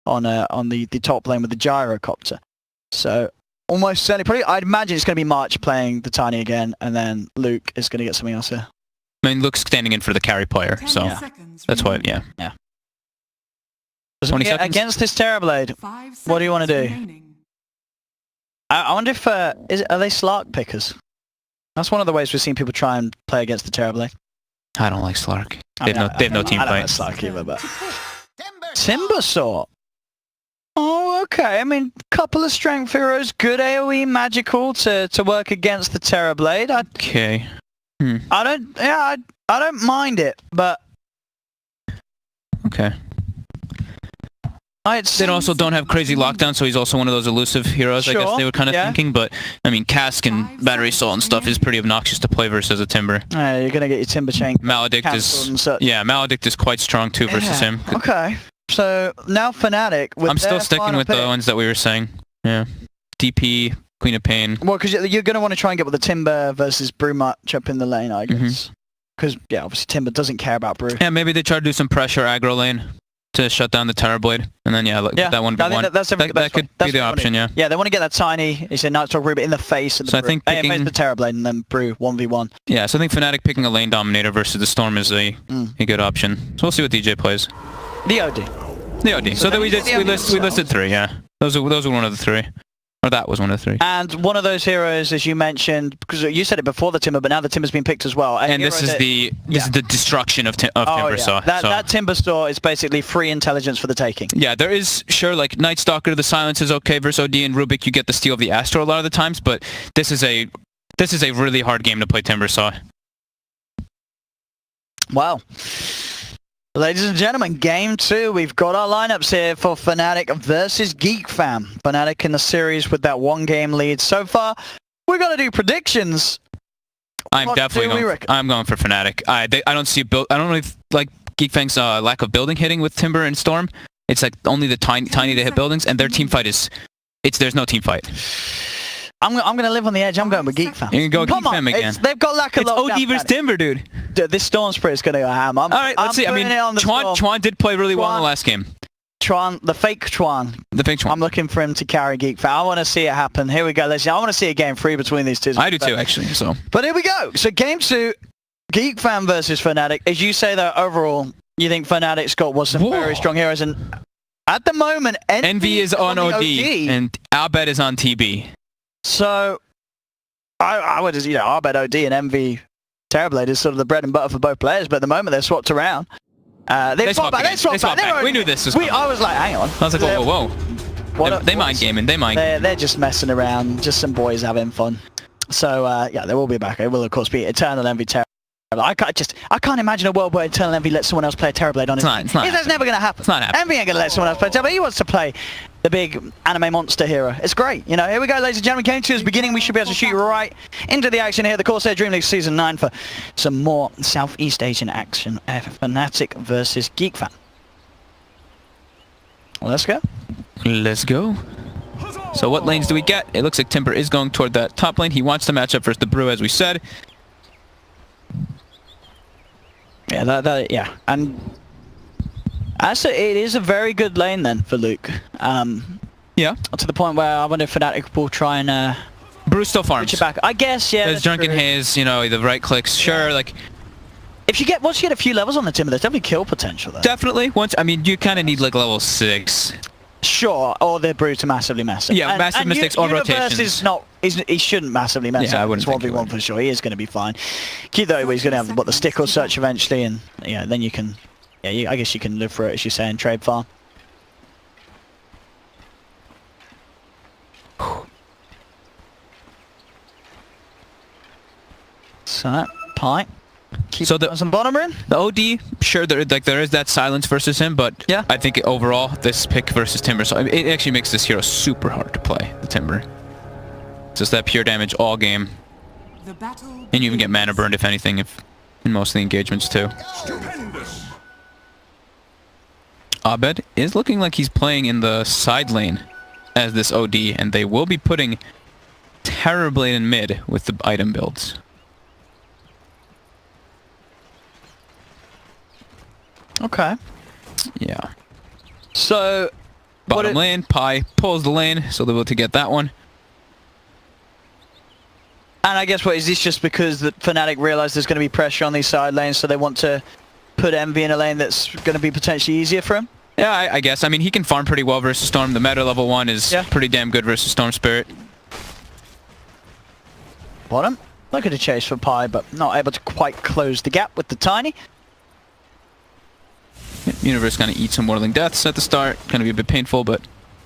on the top lane with the gyrocopter. So almost certainly, probably I'd imagine it's going to be March playing the Tiny again, and then Luke is going to get something else here. I mean, Luke's standing in for the carry player, so that's why. Yeah. 20 seconds against this Terrorblade. What do you want to do? I wonder if are they Slark pickers? That's one of the ways we've seen people try and play against the Terrorblade. I don't like Slark. They have no team I don't fight. like Slark either, but Timbersaw. Oh, okay. I mean, couple of strength heroes, good AoE, magical to work against the Terrorblade. Okay. I don't mind it, but okay. They also don't have crazy lockdown, so he's also one of those elusive heroes, I guess they were kind of thinking. But, I mean, Cask and Battery Assault and stuff is pretty obnoxious to play versus a Timber. You're going to get your Timber chain. Maledict is quite strong too versus him. Okay. So, now Fnatic... I'm still sticking with the ones that we were saying. Yeah. DP, Queen of Pain. Well, because you're going to want to try and get with the Timber versus Brew matchup in the lane, I guess. Because, obviously Timber doesn't care about Brew. Yeah, maybe they try to do some pressure aggro lane to shut down the Terrorblade, and then that 1v1. That could be the option, yeah. Yeah, they want to get that Tiny, it's a Nightstalk Brew, but in the face of the Brew. I think the Terrorblade and then Brew 1v1. Yeah, so I think Fnatic picking a lane dominator versus the Storm is a good option. So we'll see what DJ plays. The OD. The OD. So then we listed 3, yeah. Those were one of the 3. Or that was one of the 3. And one of those heroes, as you mentioned, because you said it before the Timber, but now the Timber's been picked as well. And this is the destruction of Timbersaw. That Timbersaw is basically free intelligence for the taking. Yeah, there is, sure, like Night Stalker, the silence is okay versus OD, and Rubik you get the steal of the Astro a lot of the times, but this is a really hard game to play Timbersaw. Wow. Ladies and gentlemen, game 2. We've got our lineups here for Fnatic versus Geek Fam. Fnatic in the series with that 1-game lead so far. We're going to do predictions. I'm going for Fnatic. I don't see I don't really like Geek Fam's lack of building hitting with Timber and Storm. It's like only the tiny to hit buildings, and their team fight there's no team fight. I'm going to live on the edge. I'm going with Geek Fam. You can go Geek Fam again. They've got lack of lockdown. It's OD versus Timber, dude. This Storm Spirit is going to go ham. All right, let's see. I mean, Chuan did play really well in the last game. The fake Chuan. I'm looking for him to carry Geek Fam. I want to see it happen. Here we go. I want to see a game 3 between these two. I do too, actually. So. But here we go. So game 2, Geek Fam versus Fnatic. As you say, though, overall, you think Fnatic's got some very strong heroes, and at the moment, Envy is on OD, and Albed is on TB. So. I would just, Arbed OD and MV Terrorblade is sort of the bread and butter for both players, but at the moment they're swapped around. They swapped back. We knew this was I was like, hang on. I was like, whoa. They mind gaming. They're just messing around, just some boys having fun. So, they will be back. It will, of course, be Eternal Envy Terrorblade. I can't imagine a world where Eternal Envy lets someone else play a Terrorblade on it. That's never going to happen. It's not happening. Envy ain't going to let someone else play Terrorblade. He wants to play the big anime monster hero. It's great. Here we go, ladies and gentlemen. Game 2 is beginning. We should be able to shoot right into the action here. The Corsair DreamLeague Season 9 for some more Southeast Asian action. Fnatic versus Geek Fam. Let's go. Let's go. So what lanes do we get? It looks like Timber is going toward that top lane. He wants to match up versus the Brew, as we said. Yeah, and it is a very good lane then for Luke. Yeah. To the point where I wonder if Fnatic will try and Brew still farms. Switch it back. I guess, yeah. There's Drunken Haze, the right clicks. Sure, like once you get a few levels on the Timber, there's definitely kill potential there. Definitely. You kind of need like level 6. Sure, or the Brew to massively mess up. Yeah, massive mistakes or rotations. He shouldn't massively mess up. It's 1v1 for sure. He is going to be fine. Key though, he's going to have the stick or search eventually, and then you can, I guess you can live for it, as you say, and trade farm. So that pint. So some bottom in. The OD, sure, there is that silence versus him, but yeah, I think overall this pick versus Timber, so it actually makes this hero super hard to play. The Timber, just that pure damage all game, and you even get mana burned if anything, in most of the engagements too. Abed is looking like he's playing in the side lane as this OD, and they will be putting Terrorblade in mid with the item builds. Okay. Yeah. So, Bottom lane, Pi pulls the lane, so they're able to get that one. And I guess, what is this, just because that Fnatic realize there's going to be pressure on these side lanes, so they want to put Envy in a lane that's going to be potentially easier for him? Yeah, I guess. I mean, he can farm pretty well versus Storm. The meta level 1 is pretty damn good versus Storm Spirit. Bottom. Look at the chase for Pi, but not able to quite close the gap with the Tiny. Universe going to eat some Whirling Deaths at the start. Going to be a bit painful, but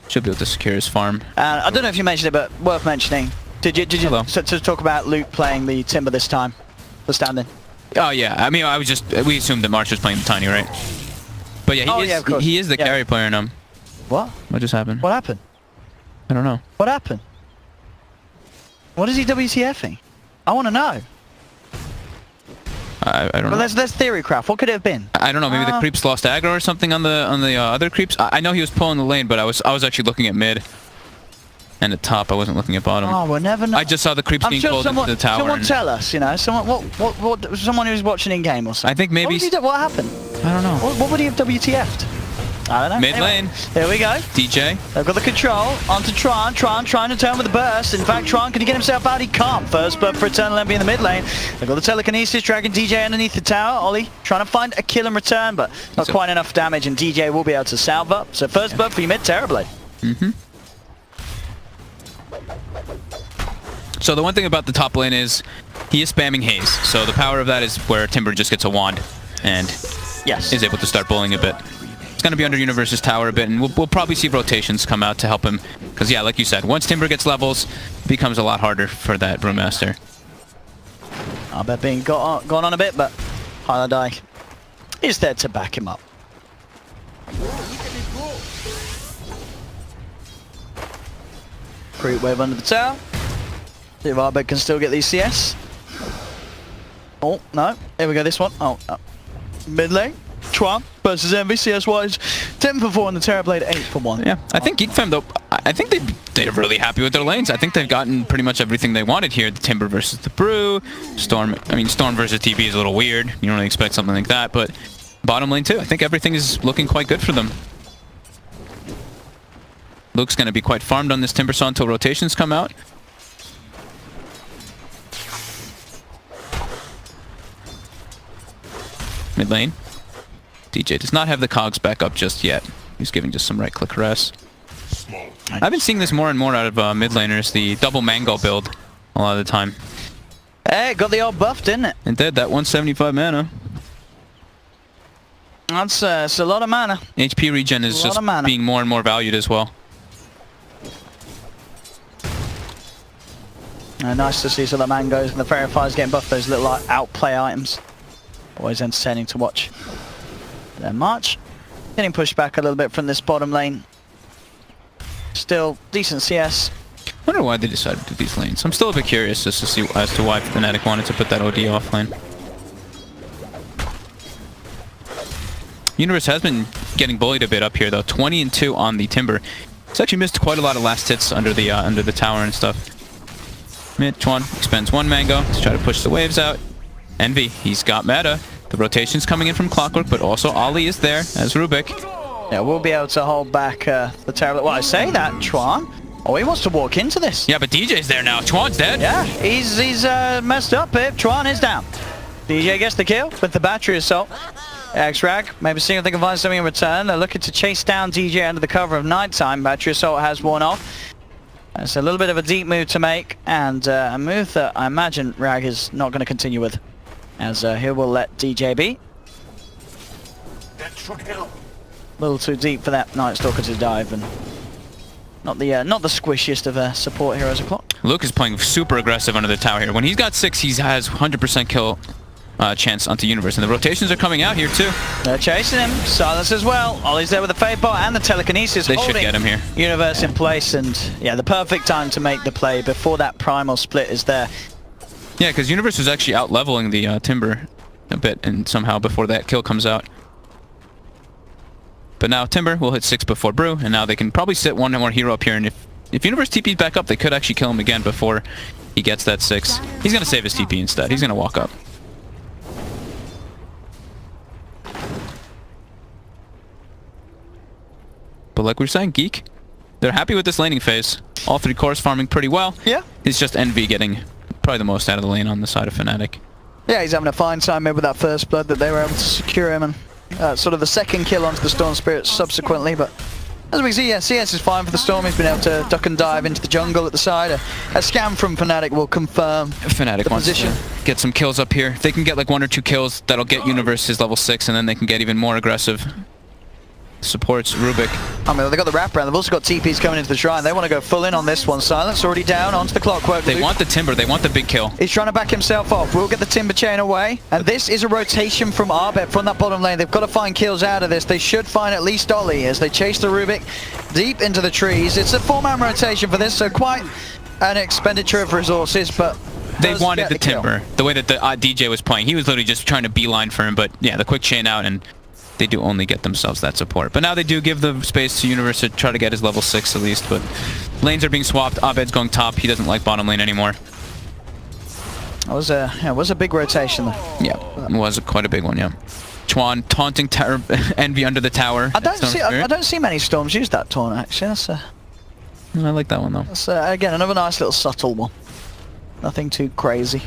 should be able to secure his farm. I don't know if you mentioned it, but worth mentioning. Did you to talk about Luke playing the Timber this time? The stand-in? Oh, yeah. I mean, we assumed that March was playing the Tiny, right? But yeah, he is the carry player in him. What? What just happened? What happened? I don't know. What happened? What is he WTFing? I want to know. I don't know. Well, there's theory craft. What could it have been? I don't know. Maybe the creeps lost aggro or something on the other creeps. I know he was pulling the lane, but I was actually looking at mid and at top. I wasn't looking at bottom. Oh, we'll never know. I just saw the creeps being pulled into the tower. Someone tell us, you know, someone who's watching in game or something. I think maybe. What happened? I don't know. What would he have WTF'd? I don't know. Mid lane. Here we go. DJ. They've got the control onto Tron. Tron trying to turn with the burst. In fact, Tron, can he get himself out? He can't. First but for Eternal Envy in the mid lane. They've got the telekinesis, dragging DJ underneath the tower. Ollie trying to find a kill and return, but not quite enough damage, and DJ will be able to salve up. So first blood for you mid, Terrorblade. So the one thing about the top lane is he is spamming Haze. So the power of that is where Timber just gets a wand and is able to start bullying a bit. Going to be under Universe's tower a bit, and we'll probably see rotations come out to help him, because yeah, like you said, once Timber gets levels, it becomes a lot harder for that Brewmaster. I bet being gone on a bit, but Holiday is there to back him up. Creep wave under the tower. See if Arbet can still get these CS. Oh no, here we go. This one. Oh, mid lane. Tron versus Envy, CS-wise, 10 for 4 on the Terrorblade, 8 for 1. Yeah, I think Geek though, I think they're really happy with their lanes. I think they've gotten pretty much everything they wanted here. The Timber versus the Brew, Storm versus TP is a little weird. You don't really expect something like that, but bottom lane too. I think everything is looking quite good for them. Luke's going to be quite farmed on this Timber Saw until rotations come out. Mid lane. DJ does not have the cogs back up just yet. He's giving just some right-click rest. I've been seeing this more and more out of mid laners, the double mango build a lot of the time. Hey, got the old buff, didn't it? It did, that 175 mana. That's it's a lot of mana. HP regen is just being more and more valued as well. Nice to see some of the mangoes and the fairy fires getting buffed, those little outplay items. Always entertaining to watch. Then March getting pushed back a little bit from this bottom lane. Still decent CS. I wonder why they decided to do these lanes. I'm still a bit curious just to see as to why Fnatic wanted to put that OD off lane. Universe has been getting bullied a bit up here though. 20-2 on the Timber. It's actually missed quite a lot of last hits under the tower and stuff. Mid Twan expends 1 mango to try to push the waves out. Envy, he's got meta. The rotation's coming in from Clockwork, but also Ollie is there as Rubik. Yeah, we'll be able to hold back the tower. Well, I say that, Twan. Oh, he wants to walk into this. Yeah, but DJ's there now. Twan's dead. Yeah, he's messed up here. Twan is down. DJ gets the kill with the battery assault. X-Rag, maybe seeing if they can find something in return. They're looking to chase down DJ under the cover of nighttime. Battery assault has worn off. It's a little bit of a deep move to make, and a move that I imagine Rag is not going to continue with. As here we'll let DJ be. A little too deep for that Night Stalker to dive, and not the squishiest of support heroes of clock. Luke is playing super aggressive under the tower here. When he's got 6, he has 100% kill chance onto Universe, and the rotations are coming out here too. They're chasing him. Silence as well. Ollie's there with the Fade Bot and the telekinesis. They should get him here. Universe in place, and yeah, the perfect time to make the play before that primal split is there. Yeah, because Universe is actually out-leveling the Timber a bit, and somehow before that kill comes out. But now Timber will hit 6 before Brew, and now they can probably sit one more hero up here, and if Universe TP's back up, they could actually kill him again before he gets that 6. He's going to save his TP instead. He's going to walk up. But like we were saying, Geek, they're happy with this laning phase. All 3 cores farming pretty well. Yeah. It's just Envy getting probably the most out of the lane on the side of Fnatic. Yeah, he's having a fine time maybe with that first blood that they were able to secure him, and sort of the second kill onto the Storm Spirit subsequently. But as we see, yeah, CS is fine for the Storm. He's been able to duck and dive into the jungle at the side. A scan from Fnatic will confirm Fnatic wants to get some kills up here. If they can get like 1 or 2 kills, that'll get Universe his level 6, and then they can get even more aggressive. Supports Rubik. I mean, they've got the wraparound. They've also got TPs coming into the shrine. They want to go full in on this one. Silence already down onto the clockwork. They want the Timber. They want the big kill. He's trying to back himself off. We'll get the Timber chain away. And this is a rotation from Arbet from that bottom lane. They've got to find kills out of this. They should find at least Ollie as they chase the Rubik deep into the trees. It's a 4-man rotation for this, so quite an expenditure of resources, but they wanted the Timber. The way that the DJ was playing, he was literally just trying to beeline for him, but yeah, the quick chain out, and they do only get themselves that support. But now they do give the space to Universe to try to get his level 6 at least, but lanes are being swapped. Abed's going top. He doesn't like bottom lane anymore. It was a big rotation though. Yeah, it was quite a big one, yeah. Chuan taunting Envy under the tower. I don't see many Storms use that taunt actually. That's I like that one though. That's again another nice little subtle one. Nothing too crazy.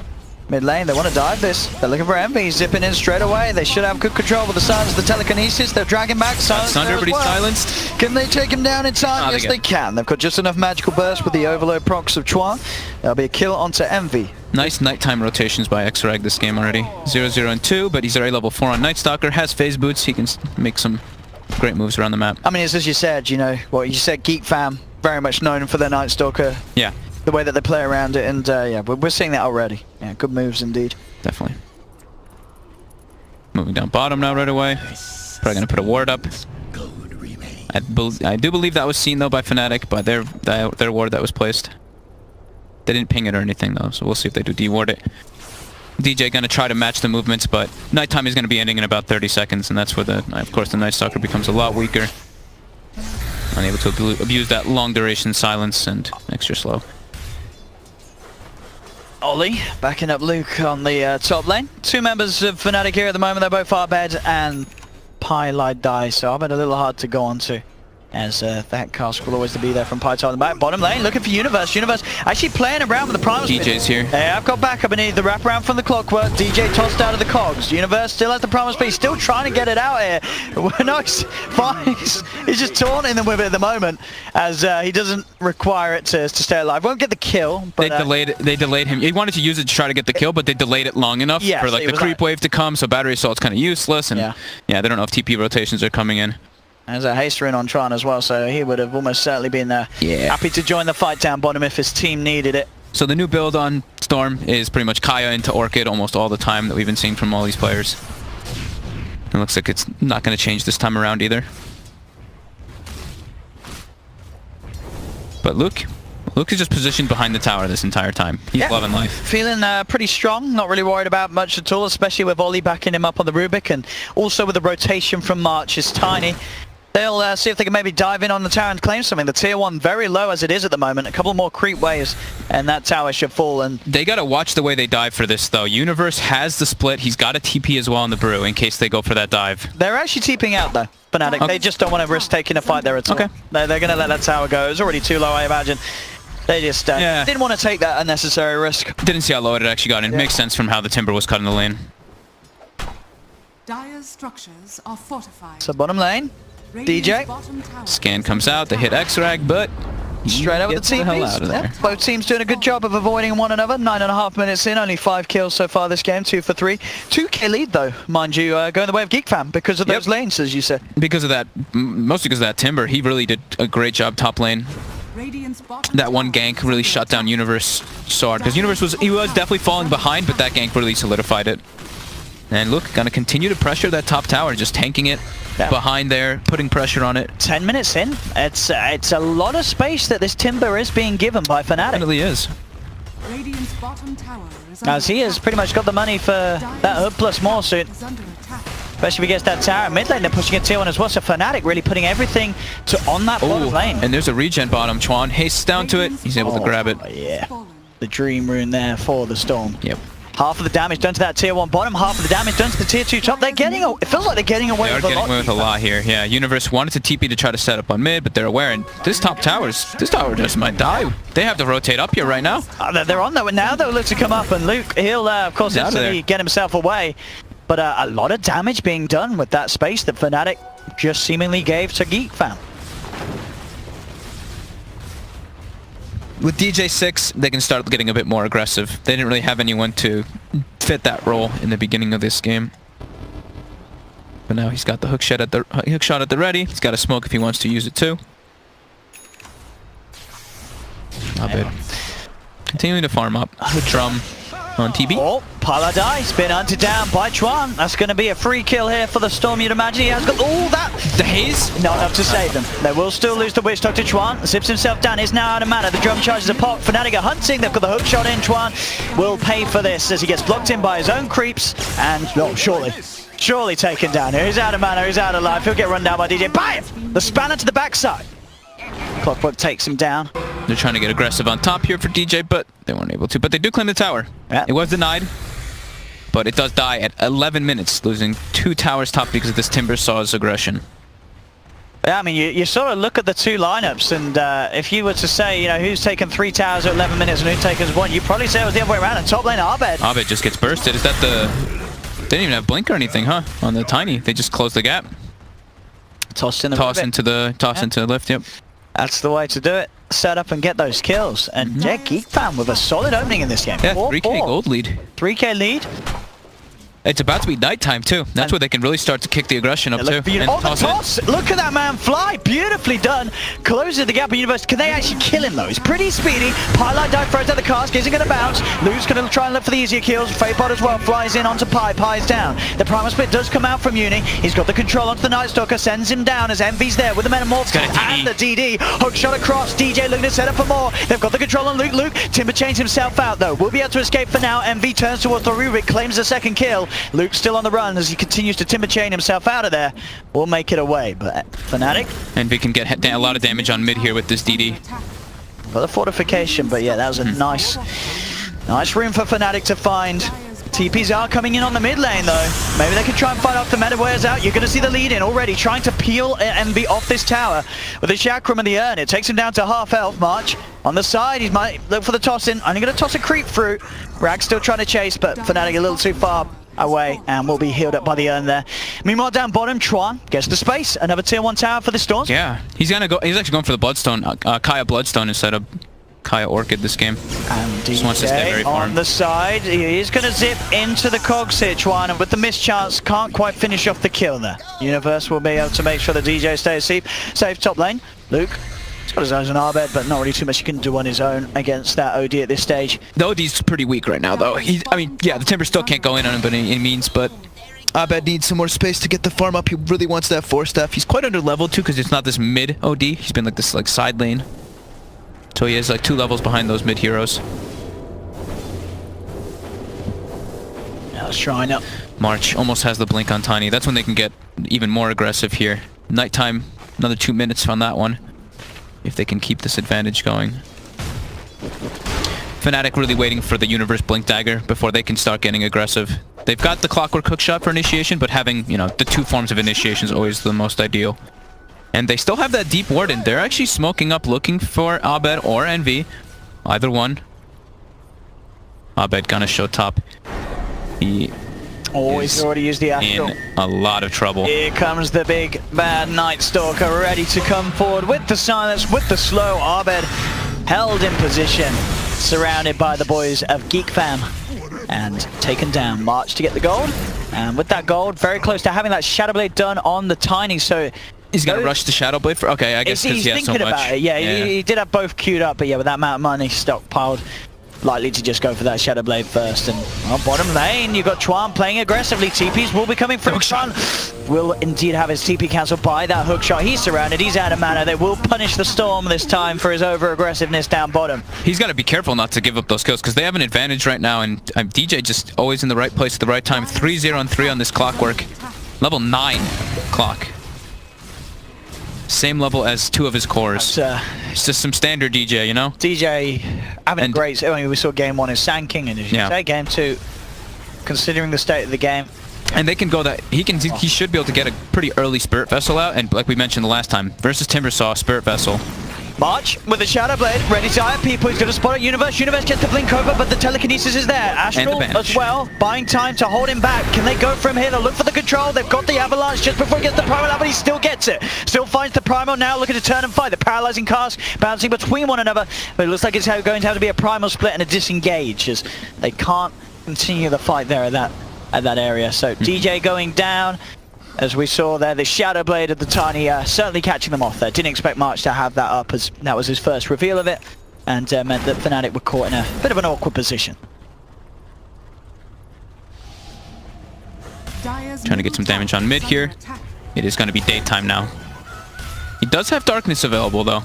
Mid lane, they want to dive this. They're looking for Envy. He's zipping in straight away. They should have good control with the silence, the telekinesis. They're dragging back. Silence everybody's silenced. Can they take him down in time? Yes, they can. They've got just enough magical burst with the overload procs of Chuan. There'll be a kill onto Envy. Nice nighttime rotations by Xrag this game already. 0-0 and 2, but he's already level 4 on Night Stalker. Has phase boots. He can make some great moves around the map. I mean, it's as you said, you know, what you said, Geek fam, very much known for their Night Stalker. Yeah. The way that they play around it, and yeah, we're seeing that already. Yeah, good moves indeed. Definitely. Moving down bottom now right away. Probably going to put a ward up. I do believe that was seen though by Fnatic, by their ward that was placed. They didn't ping it or anything though, so we'll see if they do deward it. DJ going to try to match the movements, but nighttime is going to be ending in about 30 seconds, and that's where of course the Night Stalker becomes a lot weaker. Unable to abuse that long duration silence and extra slow. Ollie backing up Luke on the top lane. 2 members of Fnatic here at the moment. They're both Arbed and Pylai, so Arbed a little hard to go on to, as that cask will always be there from Pytar on the back. Bottom lane, looking for Universe. Universe actually playing around with the Primal Spin. DJ's here. Yeah, I've got backup beneath the wraparound from the clockwork. DJ tossed out of the cogs. Universe still has the Primal Spin. Still trying to get it out here. No, he's fine. He's just taunting them with it at the moment, as he doesn't require it to stay alive. Won't get the kill, but they delayed him. He wanted to use it to try to get the kill, but they delayed it long enough for like the creep wave to come, so battery assault's kind of useless, and yeah, they don't know if TP rotations are coming in. There's a haster in on Tron as well, so he would have almost certainly been happy to join the fight down bottom if his team needed it. So the new build on Storm is pretty much Kaya into Orchid almost all the time that we've been seeing from all these players. It looks like it's not going to change this time around either. But Luke is just positioned behind the tower this entire time. He's loving life. Feeling pretty strong, not really worried about much at all, especially with Ollie backing him up on the Rubik, and also with the rotation from March is tiny. They'll see if they can maybe dive in on the tower and claim something. The tier 1 very low as it is at the moment. A couple more creep waves and that tower should fall. And they got to watch the way they dive for this though. Universe has the split. He's got a TP as well on the brew in case they go for that dive. They're actually TPing out though, Fnatic. Okay. They just don't want to risk taking a fight there at all. Okay. They're going to let that tower go. It's already too low, I imagine. They just didn't want to take that unnecessary risk. Didn't see how low it actually got in. Makes sense from how the Timber was cut in the lane. Dire's structures are fortified. So bottom lane, DJ. Scan comes out, they hit Xrag, but straight out with the TPs. Both teams doing a good job of avoiding one another. 9.5 minutes in, only 5 kills so far this game, 2 for 3. 2K lead though, mind you, going the way of Geek fam because of those lanes, as you said. Because of that, mostly because of that Timber. He really did a great job top lane. That one gank really shut down Universe so hard, because Universe was definitely falling behind, but that gank really solidified it. And look, gonna continue to pressure that top tower, just tanking it behind there, putting pressure on it. 10 minutes in, it's a lot of space that this Timber is being given by Fnatic. It definitely is. As he has pretty much got the money for that hub plus more soon. Especially if he gets that tower. Mid lane, they're pushing a tier 1 as well, so Fnatic really putting everything on that bottom lane. And there's a regen bottom. Chuan hastes down to it. He's able to grab it. Yeah. The dream rune there for the Storm. Yep. Half of the damage done to that tier 1 bottom, half of the damage done to the tier 2 top. They're getting, it feels like they're getting away with a lot. They are getting away with a lot here. Yeah, Universe wanted to TP to try to set up on mid, but they're aware. And this tower just might die. They have to rotate up here right now. They're on though, and now they'll look to come up, and Luke, he'll of course instantly get himself away. But a lot of damage being done with that space that Fnatic just seemingly gave to Geek fam. With DJ6, they can start getting a bit more aggressive. They didn't really have anyone to fit that role in the beginning of this game. But now he's got the hook shot at the ready. He's got a smoke if he wants to use it too. Not bad. Continuing to farm up. Drum on TB. Oh, Paladai's been hunted down by Chuan. That's going to be a free kill here for the Storm, you'd imagine. He has got all that. The haze? Not enough to save them. They will still lose the Witch Doctor. Chuan zips himself down. Is now out of mana. The drum charges a pop. Fnatic are hunting. They've got the hook shot in. Chuan will pay for this as he gets blocked in by his own creeps. And, oh, surely taken down here. He's out of mana. He's out of life. He'll get run down by DJ. Bam! The spanner to the backside. Clockwork takes him down. They're trying to get aggressive on top here for DJ, but they weren't able to. But they do claim the tower. Yeah. It was denied, but it does die at 11 minutes, losing 2 towers top because of this Timber Saw's aggression. Yeah, I mean, you sort of look at the two lineups, and if you were to say, you know, who's taken 3 towers at 11 minutes and who taken 1, you'd probably say it was the other way around. And top lane, Abed. Abed just gets bursted. Is that the... They didn't even have blink or anything, huh? On the Tiny. They just closed the gap. Tossed in the into the lift, yep. That's the way to do it. Set up and get those kills. And yeah, Geek fam with a solid opening in this game. Yeah, 3k gold lead. 3k lead. It's about to be nighttime too. That's where they can really start to kick the aggression up too. And oh, the toss! Look at that man fly! Beautifully done. Closes the gap in Universe. Can they actually kill him though? He's pretty speedy. Pylite dive throws out the cask. Isn't going to bounce. Luke's going to try and look for the easier kills. Fadepod as well flies in onto Pi. Pi's down. The Primal Split does come out from Uni. He's got the control onto the Night Stalker. Sends him down as Envy's there with the Metamorph and the DD. Hook shot across. DJ looking to set up for more. They've got the control on Luke. Luke Timber chains himself out though. Will be able to escape for now. Envy turns towards the Rubik. Claims the second kill. Luke's still on the run as he continues to timber chain himself out of there. We'll make it away, but Fnatic. Envy can get a lot of damage on mid here with this DD. Got the fortification, but yeah, that was a nice room for Fnatic to find. TPs are coming in on the mid lane though. Maybe they can try and fight off the meta wears out. You're going to see the lead in already, trying to peel Envy off this tower with the Chakram and the Urn. It takes him down to half health. March on the side, he might look for the toss in. Only going to toss a creep through. Rag's still trying to chase, but Fnatic a little too far away and will be healed up by the Urn there. Meanwhile, down bottom, Chuan gets the space. Another tier 1 tower for the Storms. Yeah, he's actually going for the Bloodstone, Kaya Bloodstone instead of Kaya Orchid this game. And just wants to stay very farm. On the side, he is going to zip into the cogs here, Chuan, and with the mischance, can't quite finish off the kill there. Universe will be able to make sure the DJ stays safe top lane. Luke. He's got his eyes on Abed, but not really too much he can do on his own against that OD at this stage. The OD's pretty weak right now, though. I mean, yeah, the Timber still can't go in on him by any means, but Abed needs some more space to get the farm up. He really wants that 4 stuff. He's quite under leveled too, because it's not this mid OD. He's been like this side lane. So he is like 2 levels behind those mid heroes. Now let's try up. March almost has the blink on Tiny. That's when they can get even more aggressive here. Nighttime, another 2 minutes on that one, if they can keep this advantage going. Fnatic really waiting for the Universe Blink Dagger before they can start getting aggressive. They've got the Clockwork Hookshot for initiation, but having, you know, the 2 forms of initiation is always the most ideal. And they still have that Deep Warden. They're actually smoking up looking for Abed or Envy. Either one. Abed gonna show top. He he's already used the Astral. In a lot of trouble. Here comes the big bad Night Stalker ready to come forward with the silence, with the slow. Abed held in position, surrounded by the boys of Geek fam, and taken down. March to get the gold, and with that gold, very close to having that Shadow Blade done on the Tiny. So he's gonna rush the Shadow Blade for. Okay, I guess because he has so much. He's thinking about it. Yeah, he did have both queued up, but yeah, with that amount of money stockpiled, likely to just go for that Shadow Blade first. And on bottom lane, you've got Chuan playing aggressively. TPs will be coming from Chuan. Will indeed have his TP cancelled by that hook shot. He's surrounded. He's out of mana. They will punish the Storm this time for his over-aggressiveness down bottom. He's got to be careful not to give up those kills because they have an advantage right now. And DJ just always in the right place at the right time. 3-0 and 3 on this Clockwork. Level 9 clock. Same level as 2 of his cores. It's just some standard DJ, you know? DJ having a great... I mean, we saw game 1 is Sand King, and as you say, game 2, considering the state of the game. And they can go that he should be able to get a pretty early Spirit Vessel out, and like we mentioned the last time, versus Timbersaw, Spirit Vessel. March with the Shadow Blade, ready to hire people. He's going to spot it. Universe gets the blink over, but the telekinesis is there. Astral as well, buying time to hold him back. Can they go from here? They'll look for the control. They've got the avalanche just before he gets the primal out, but he still gets it. Still finds the primal now, looking to turn and fight. The paralyzing cast bouncing between one another, but it looks like it's going to have to be a primal split and a disengage, as they can't continue the fight there at that area. So DJ going down. As we saw there, the Shadow Blade of the Tiny certainly catching them off there. Didn't expect March to have that up, as that was his first reveal of it, and meant that Fnatic were caught in a bit of an awkward position. Trying to get some damage on mid here. It is going to be daytime now. He does have Darkness available, though,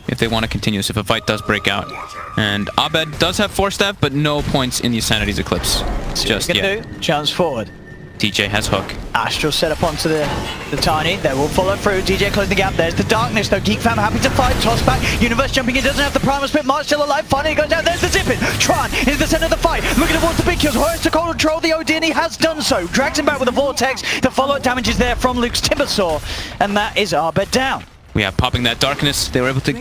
if they want to continue this, if a fight does break out. And Abed does have Force Staff, but no points in the Sanity's Eclipse just yet. Chance forward. DJ has Hook. Astral set up onto the Tiny. They will follow through. DJ closing the gap. There's the Darkness, though. Geek fam happy to fight. Toss back. Universe jumping in. Doesn't have the primal split. March still alive. Finally goes down. There's the Zippin. Tron is the center of the fight. Looking towards the big kills. Horace to control the OD, and he has done so. Drags him back with a Vortex. The follow-up damage is there from Luke's Timbersaw. And that is Arbed down. We have popping that Darkness. They were able to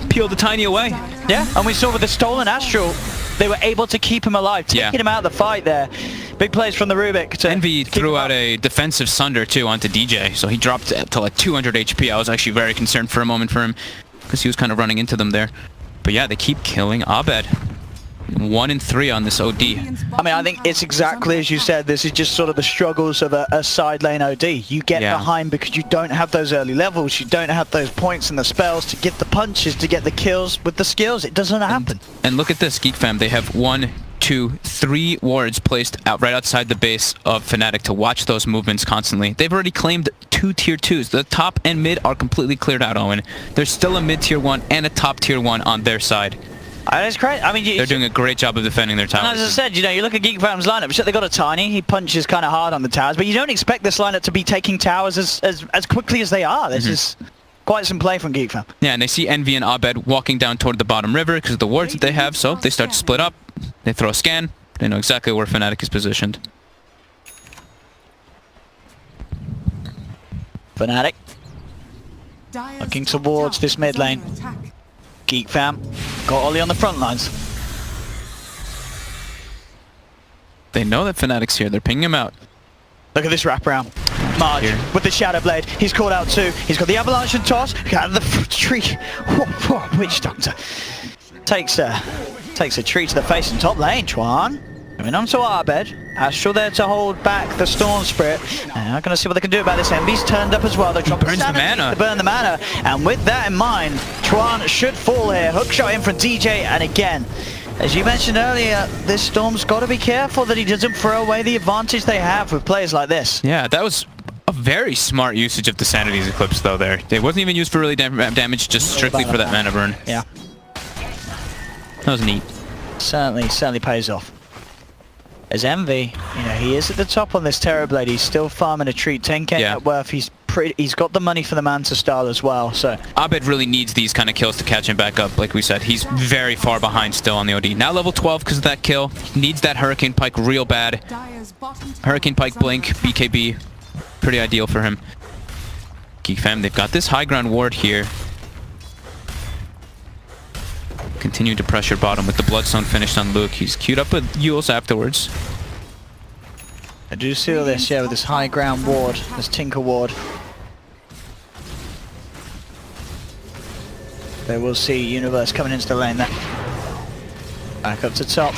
peel the Tiny away. Yeah, and we saw with the stolen Astral, they were able to keep him alive, taking him out of the fight there. Big plays from the Rubik. Envy threw out a defensive Sunder too onto DJ, so he dropped to like 200 HP. I was actually very concerned for a moment for him, because he was kind of running into them there. But yeah, they keep killing Abed. 1 and 3 on this OD. I mean, I think it's exactly as you said. This is just sort of the struggles of a side lane OD. You get behind because you don't have those early levels. You don't have those points and the spells to get the punches, to get the kills with the skills. It doesn't happen. And look at this, Geek fam. They have 1, 2, 3 wards placed out right outside the base of Fnatic to watch those movements constantly. They've already claimed 2 tier 2s. The top and mid are completely cleared out, Owen. There's still a mid tier 1 and a top tier 1 on their side. That's great. I mean, they're doing a great job of defending their towers. And as I said, you know, you look at Geek Fam's lineup. Sure, they got a Tiny. He punches kind of hard on the towers, but you don't expect this lineup to be taking towers as quickly as they are. This is quite some play from Geek Fam. Yeah, and they see Envy and Abed walking down toward the bottom river because of the wards that they have, so they start to split up. They throw a scan. They know exactly where Fnatic is positioned. Fnatic looking towards this mid lane. Geek Fam got Ollie on the front lines. They know that Fnatic's here. They're pinging him out. Look at this wraparound. Marge with the Shadow Blade. He's called out too. He's got the avalanche and toss. Out of the tree. Witch Doctor takes a tree to the face in top lane. Chuan coming on to Arbed. Astral there to hold back the Storm Spirit. Now gonna see what they can do about this. Envy's turned up as well. They're trying burns the mana. to burn the mana. And with that in mind, Chuan should fall here. Hookshot in from DJ, and again, as you mentioned earlier, this Storm's got to be careful that he doesn't throw away the advantage they have with players like this. Yeah, that was a very smart usage of the Sanity's Eclipse though there. It wasn't even used for really damage, just strictly for that mana burn. Yeah. That was neat. Certainly pays off. As Envy, you know, he is at the top on this Terrorblade. He's still farming a treat, 10k net worth. He's got the money for the Manta style as well. So Abed really needs these kind of kills to catch him back up. Like we said, he's very far behind still on the OD. Now level 12 because of that kill. He needs that Hurricane Pike real bad. Hurricane Pike blink, BKB, pretty ideal for him. Geek fam, they've got this high ground ward here. Continue to pressure bottom with the Bloodstone finished on Luke. He's queued up with Yules afterwards. I do see all this, yeah, with this high ground ward, this Tinker ward. They will see Universe coming into the lane there. Back up to top.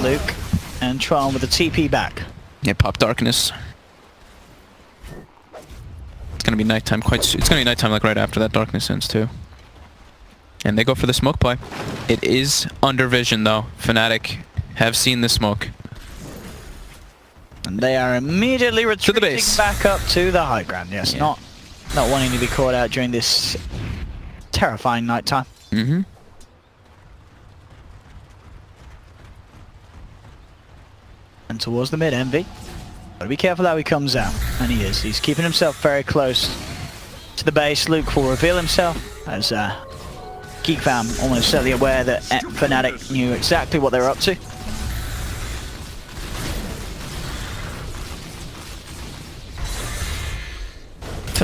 Luke and Tron with the TP back. Yeah, pop Darkness. It's gonna be nighttime it's gonna be nighttime like right after that Darkness ends too. And they go for the smoke play. It is under vision though. Fnatic have seen the smoke. And they are immediately retreating to the base. Back up to the high ground. Yes, not wanting to be caught out during this terrifying nighttime. And towards the mid, Envy. Gotta be careful how he comes out. And he is. He's keeping himself very close to the base. Luke will reveal himself as Geek fam almost certainly aware that Fnatic knew exactly what they were up to.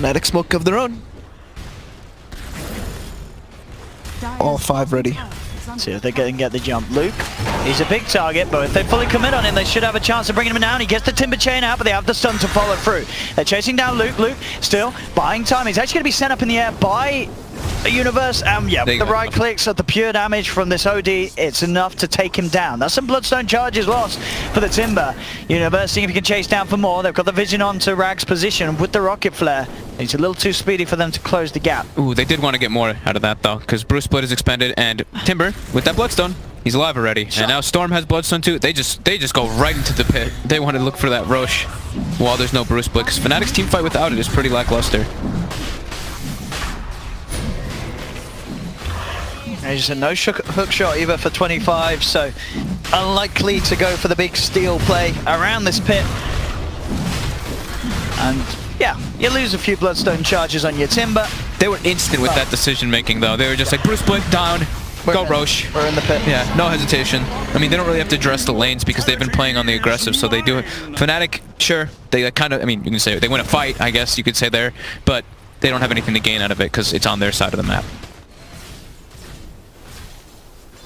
Fnatic smoke of their own. All 5 ready. See if they can get the jump. Luke, he's a big target, but if they fully commit on him, they should have a chance of bringing him down. He gets the Timber Chain out, but they have the stun to follow through. They're chasing down Luke. Luke still buying time. He's actually going to be sent up in the air by Universe. Yeah, with the right clicks at the pure damage from this OD, it's enough to take him down. That's some Bloodstone charges lost for the Timber. Universe seeing if he can chase down for more. They've got the vision on to Rag's position with the Rocket Flare. He's a little too speedy for them to close the gap. Ooh, they did want to get more out of that though, because Bruce Split is expended, and Timber with that Bloodstone, he's alive already. And now Storm has Bloodstone too. They just go right into the pit. They want to look for that Roche while there's no Bruce Split, because Fnatic's team fight without it is pretty lackluster. There's a no hook shot either for 25, so unlikely to go for the big steal play around this pit. And yeah, you lose a few Bloodstone charges on your Timber. They were instant with that decision making though. They were just like, Bruce Split down, go Roche. We're in the pit. Yeah, no hesitation. I mean, they don't really have to address the lanes because they've been playing on the aggressive, so they do it. Fnatic, sure, they kind of, I mean, you can say they win a fight, I guess you could say there, but they don't have anything to gain out of it because it's on their side of the map.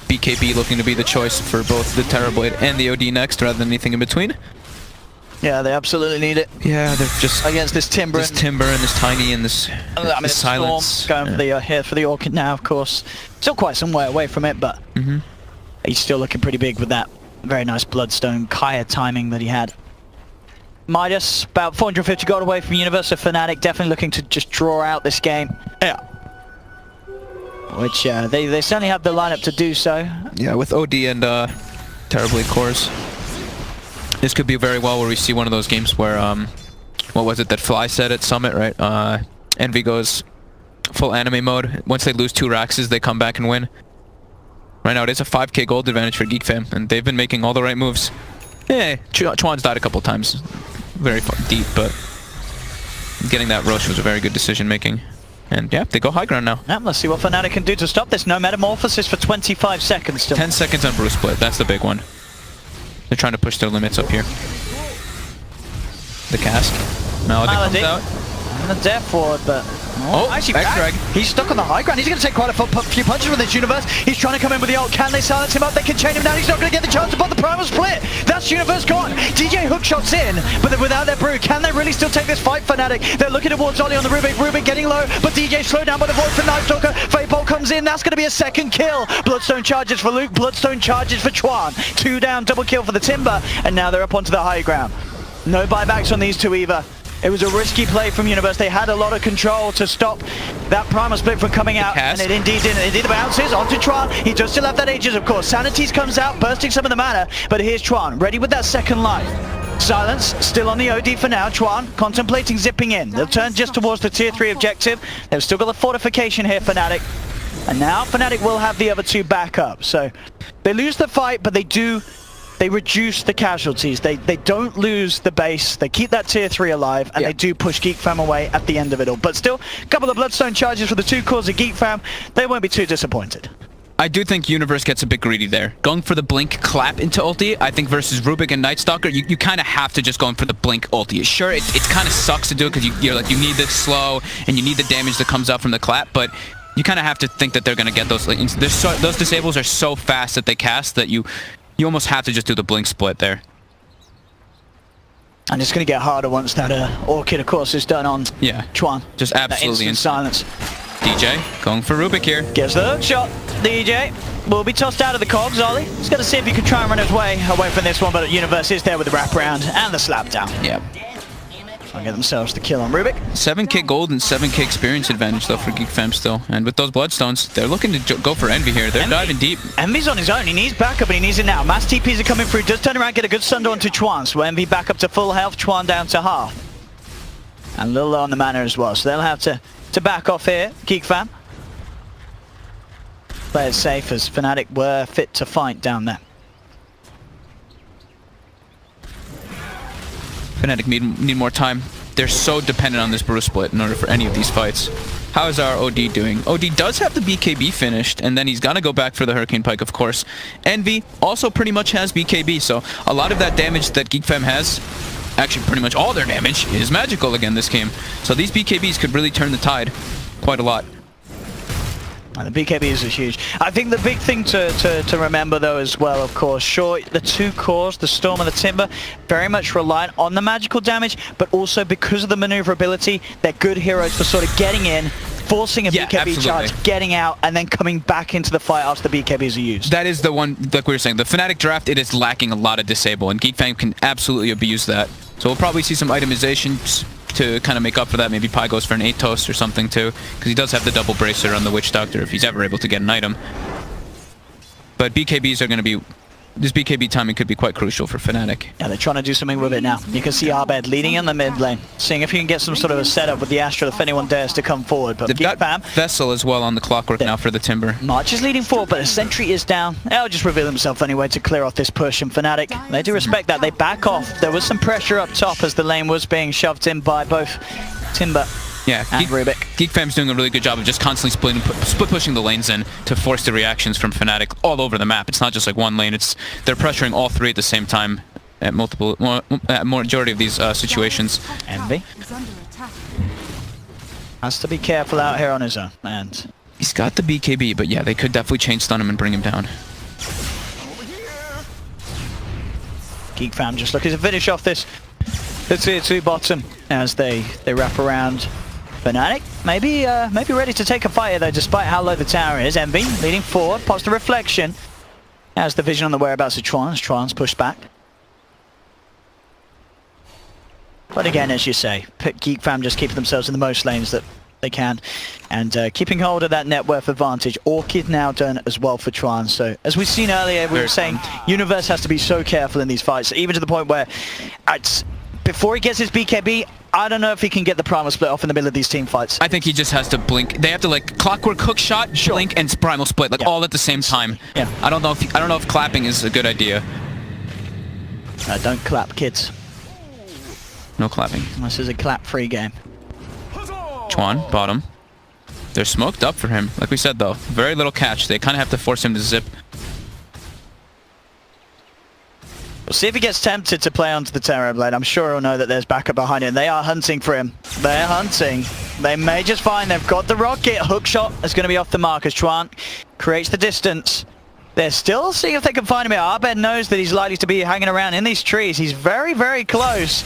BKB looking to be the choice for both the Terrorblade and the OD next rather than anything in between. Yeah, they absolutely need it. Yeah, they're just against this Timber. This Timber and this Tiny and this, this Silence. Storm going for the here for the Orchid now, of course. Still quite some way away from it, but he's still looking pretty big with that very nice Bloodstone Kaya timing that he had. Midas, about 450 gold away from Universe of Fnatic, definitely looking to just draw out this game. Yeah. Which they certainly have the lineup to do so. Yeah, with OD and Terrorblade cores. This could be very well where we see one of those games where, what was it that Fly said at Summit, right? Envy goes full anime mode. Once they lose 2 Raxes, they come back and win. Right now, it is a 5k gold advantage for Geek Fam, and they've been making all the right moves. Yeah, Chuan's died a couple times. Very deep, but getting that Roche was a very good decision making. And yeah, they go high ground now. Yeah, let's see what Fnatic can do to stop this. No Metamorphosis for 25 seconds still. 10 seconds on Bruce Split, that's the big one. They're trying to push their limits up here. The cast. Malady comes out. And the Death Ward, but... Oh, actually, he's stuck on the high ground. He's going to take quite a few punches from this Universe. He's trying to come in with the ult. Can they silence him up? They can chain him down. He's not going to get the chance to put the Primal Split. That's Universe gone. DJ hookshots in, but without their brew, can they really still take this fight, Fnatic? They're looking towards Ollie on the Rubik. Rubik getting low, but DJ slowed down by the Void from Night Stalker. Fateball comes in. That's going to be a second kill. Bloodstone charges for Luke. Bloodstone charges for Chuan. 2 down, double kill for the Timber, and now they're up onto the high ground. No buybacks on these two either. It was a risky play from Universe. They had a lot of control to stop that Primal Split from coming out, and it indeed didn't. It did bounces onto Chuan. He does still have that Aegis, of course. Sanities comes out, bursting some of the mana, but here's Chuan, ready with that second life. Silence, still on the OD for now. Chuan contemplating zipping in. They'll turn just towards the tier 3 objective. They've still got the fortification here, Fnatic. And now Fnatic will have the other 2 back up. So they lose the fight, but they reduce the casualties. They don't lose the base. They keep that tier 3 alive, and they do push Geek Fam away at the end of it all. But still, a couple of Bloodstone charges for the 2 cores of Geek Fam. They won't be too disappointed. I do think Universe gets a bit greedy there. Going for the Blink clap into ulti, I think versus Rubik and Night Stalker, you kind of have to just go in for the Blink ulti. Sure, it kind of sucks to do it because you're like, you need the slow and you need the damage that comes out from the clap, but you kind of have to think that they're going to get those. Those disables are so fast that they cast that you almost have to just do the Blink split there. And it's going to get harder once that Orchid, of course, is done on Chuan. Just absolutely in silence. DJ going for Rubik here. Gets the hook shot. DJ will be tossed out of the cogs, Ollie. He's going to see if he can try and run his way away from this one, but Universe is there with the wraparound and the slap down. Yeah. Trying to get themselves the kill on Rubik. 7k gold and 7k experience advantage though for Geek Fam still. And with those Bloodstones, they're looking to go for Envy here. They're diving deep. Envy's on his own. He needs backup, and he needs it now. Mass TPs are coming through. Does turn around, get a good stun onto Chuan. So Envy back up to full health, Chuan down to half. And a little low on the mana as well. So they'll have to back off here, Geek Fam. Play it safe as Fnatic were fit to fight down there. Fnatic need more time. They're so dependent on this Bruce Split in order for any of these fights. How is our OD doing? OD does have the BKB finished, and then he's got to go back for the Hurricane Pike, of course. Envy also pretty much has BKB, so a lot of that damage that Geek Fam has actually pretty much all their damage is magical again this game. So these BKBs could really turn the tide quite a lot. And the BKBs are huge. I think the big thing to remember though as well, of course, sure, the two cores, the Storm and the Timber, very much reliant on the magical damage, but also because of the maneuverability, they're good heroes for sort of getting in, forcing a BKB charge, getting out, and then coming back into the fight after the BKBs are used. That is the one, like we were saying, the Fnatic draft, it is lacking a lot of disable, and Geek Fam can absolutely abuse that. So we'll probably see some itemizations to kind of make up for that. Maybe Pi goes for an 8 toast or something too, because he does have the double bracer on the Witch Doctor if he's ever able to get an item. But BKBs are going to be... This BKB timing could be quite crucial for Fnatic. Yeah, they're trying to do something with it now. You can see Abed leading in the mid lane, seeing if he can get some sort of a setup with the Astra if anyone dares to come forward. But they've Geek got Vessel as well on the clockwork now for the Timber. March is leading forward, but a sentry is down. They'll just reveal himself anyway to clear off this push, and Fnatic, they do respect that. They back off. There was some pressure up top as the lane was being shoved in by both Timber and Rubik. Geek Fam's doing a really good job of just constantly split pushing the lanes in to force the reactions from Fnatic all over the map. It's not just like one lane. They're pressuring all three at the same time at majority of these situations. Envy has to be careful out here on his own, and he's got the BKB, but yeah, they could definitely chain stun him and bring him down. Geek Fam just looking to finish off this the tier 2 bottom as they wrap around. Fnatic maybe ready to take a fight here though, despite how low the tower is. Envy leading forward, pops the reflection as the vision on the whereabouts of Tron's pushed back. But again, as you say, Geek Fam just keeping themselves in the most lanes that they can, and keeping hold of that net worth advantage. Orchid now done as well for Tron. So as we've seen earlier, we were saying Universe has to be so careful in these fights, even to the point where before he gets his BKB, I don't know if he can get the Primal Split off in the middle of these team fights. I think he just has to blink. They have to like clockwork hook shot, blink, and Primal Split, like all at the same time. Yeah. I don't know if clapping is a good idea. Don't clap, kids. No clapping. This is a clap-free game. Chuan, bottom. They're smoked up for him. Like we said though, very little catch. They kind of have to force him to zip. We'll see if he gets tempted to play onto the Terror Blade. I'm sure he'll know that there's backup behind him. They are hunting for him. They're hunting. They may just find they've got the rocket. Hook shot is going to be off the mark as Chuan creates the distance. They're still seeing if they can find him here. Abed knows that he's likely to be hanging around in these trees. He's very, very close.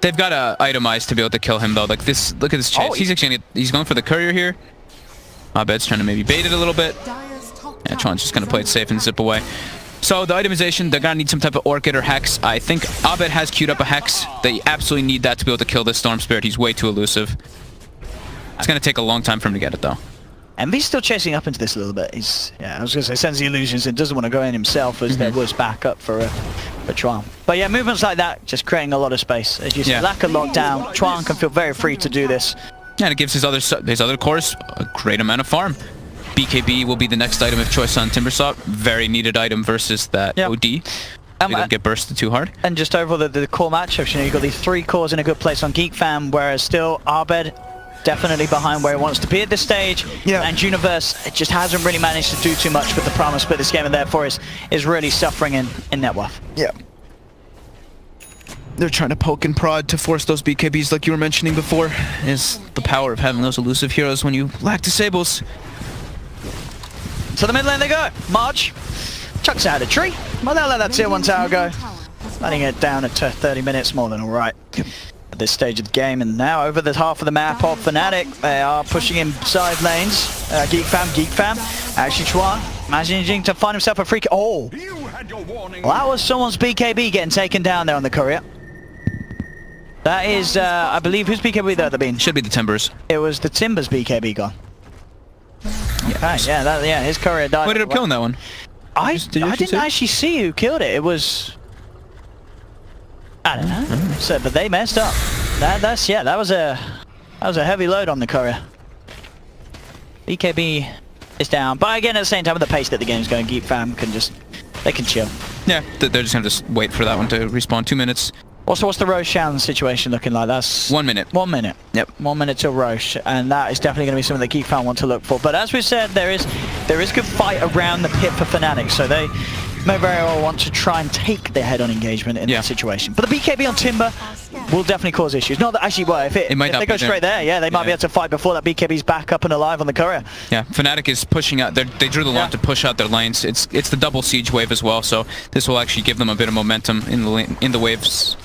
They've got to itemize to be able to kill him though. Like this, look at this chase. He's going for the courier here. Abed's trying to maybe bait it a little bit. Yeah, Chuan's just going to play it safe and zip away. So the itemization, they're going to need some type of Orchid or Hex. I think Abed has queued up a Hex. They absolutely need that to be able to kill this Storm Spirit. He's way too elusive. It's going to take a long time for him to get it though. Envy's still chasing up into this a little bit. I was going to say, sends the illusions and doesn't want to go in himself as there was backup for Chuan. But yeah, movements like that, just creating a lot of space. As you say, lack of lockdown, Chuan can feel very free to do this. Yeah, and it gives his other cores a great amount of farm. BKB will be the next item of choice on Timbersaw. Very needed item versus that OD. They don't get bursted too hard. And just overall the core matchups, you know, you've got these 3 cores in a good place on Geek Fam, whereas still Abed definitely behind where he wants to be at this stage. And Universe just hasn't really managed to do too much with the Primal Split this game, and therefore is really suffering in net worth. Yeah. They're trying to poke and prod to force those BKBs like you were mentioning before. Is the power of having those elusive heroes when you lack disables. To the mid lane they go. March chucks out a tree. Well, they'll let that tier 1 tower go. Letting it down at 30 minutes, more than alright at this stage of the game. And now over the half of the map of Fnatic, they are pushing in side lanes. Geek Fam. Actually, Chuan managing to find himself a free kill. Oh! Well, that was someone's BKB getting taken down there on the courier. That is, I believe, whose BKB that been? Should be the Timbers. It was the Timbers BKB gone. Okay, yeah, his courier died. Who ended up killing that one? I didn't actually see who killed it. It was... I don't know. So, but they messed up. That was a heavy load on the courier. BKB is down, but again, at the same time, with the pace that the game's going, Geek Fam can they can chill. Yeah, they're just gonna just wait for that one to respawn. 2 minutes. Also, what's the Roshan situation looking like? That's 1 minute. 1 minute. Yep. 1 minute till Roche, and that is definitely going to be something that Geek Fan want to look for. But as we said, there is good fight around the pit for Fnatic, so may very well want to try and take the head-on engagement in that situation. But the BKB on Timber will definitely cause issues. Not that actually, well, if they go straight there, they might be able to fight before that BKB's back up and alive on the courier. Yeah, Fnatic is pushing out. They drew the line to push out their lanes. It's the double siege wave as well, so this will actually give them a bit of momentum in the waves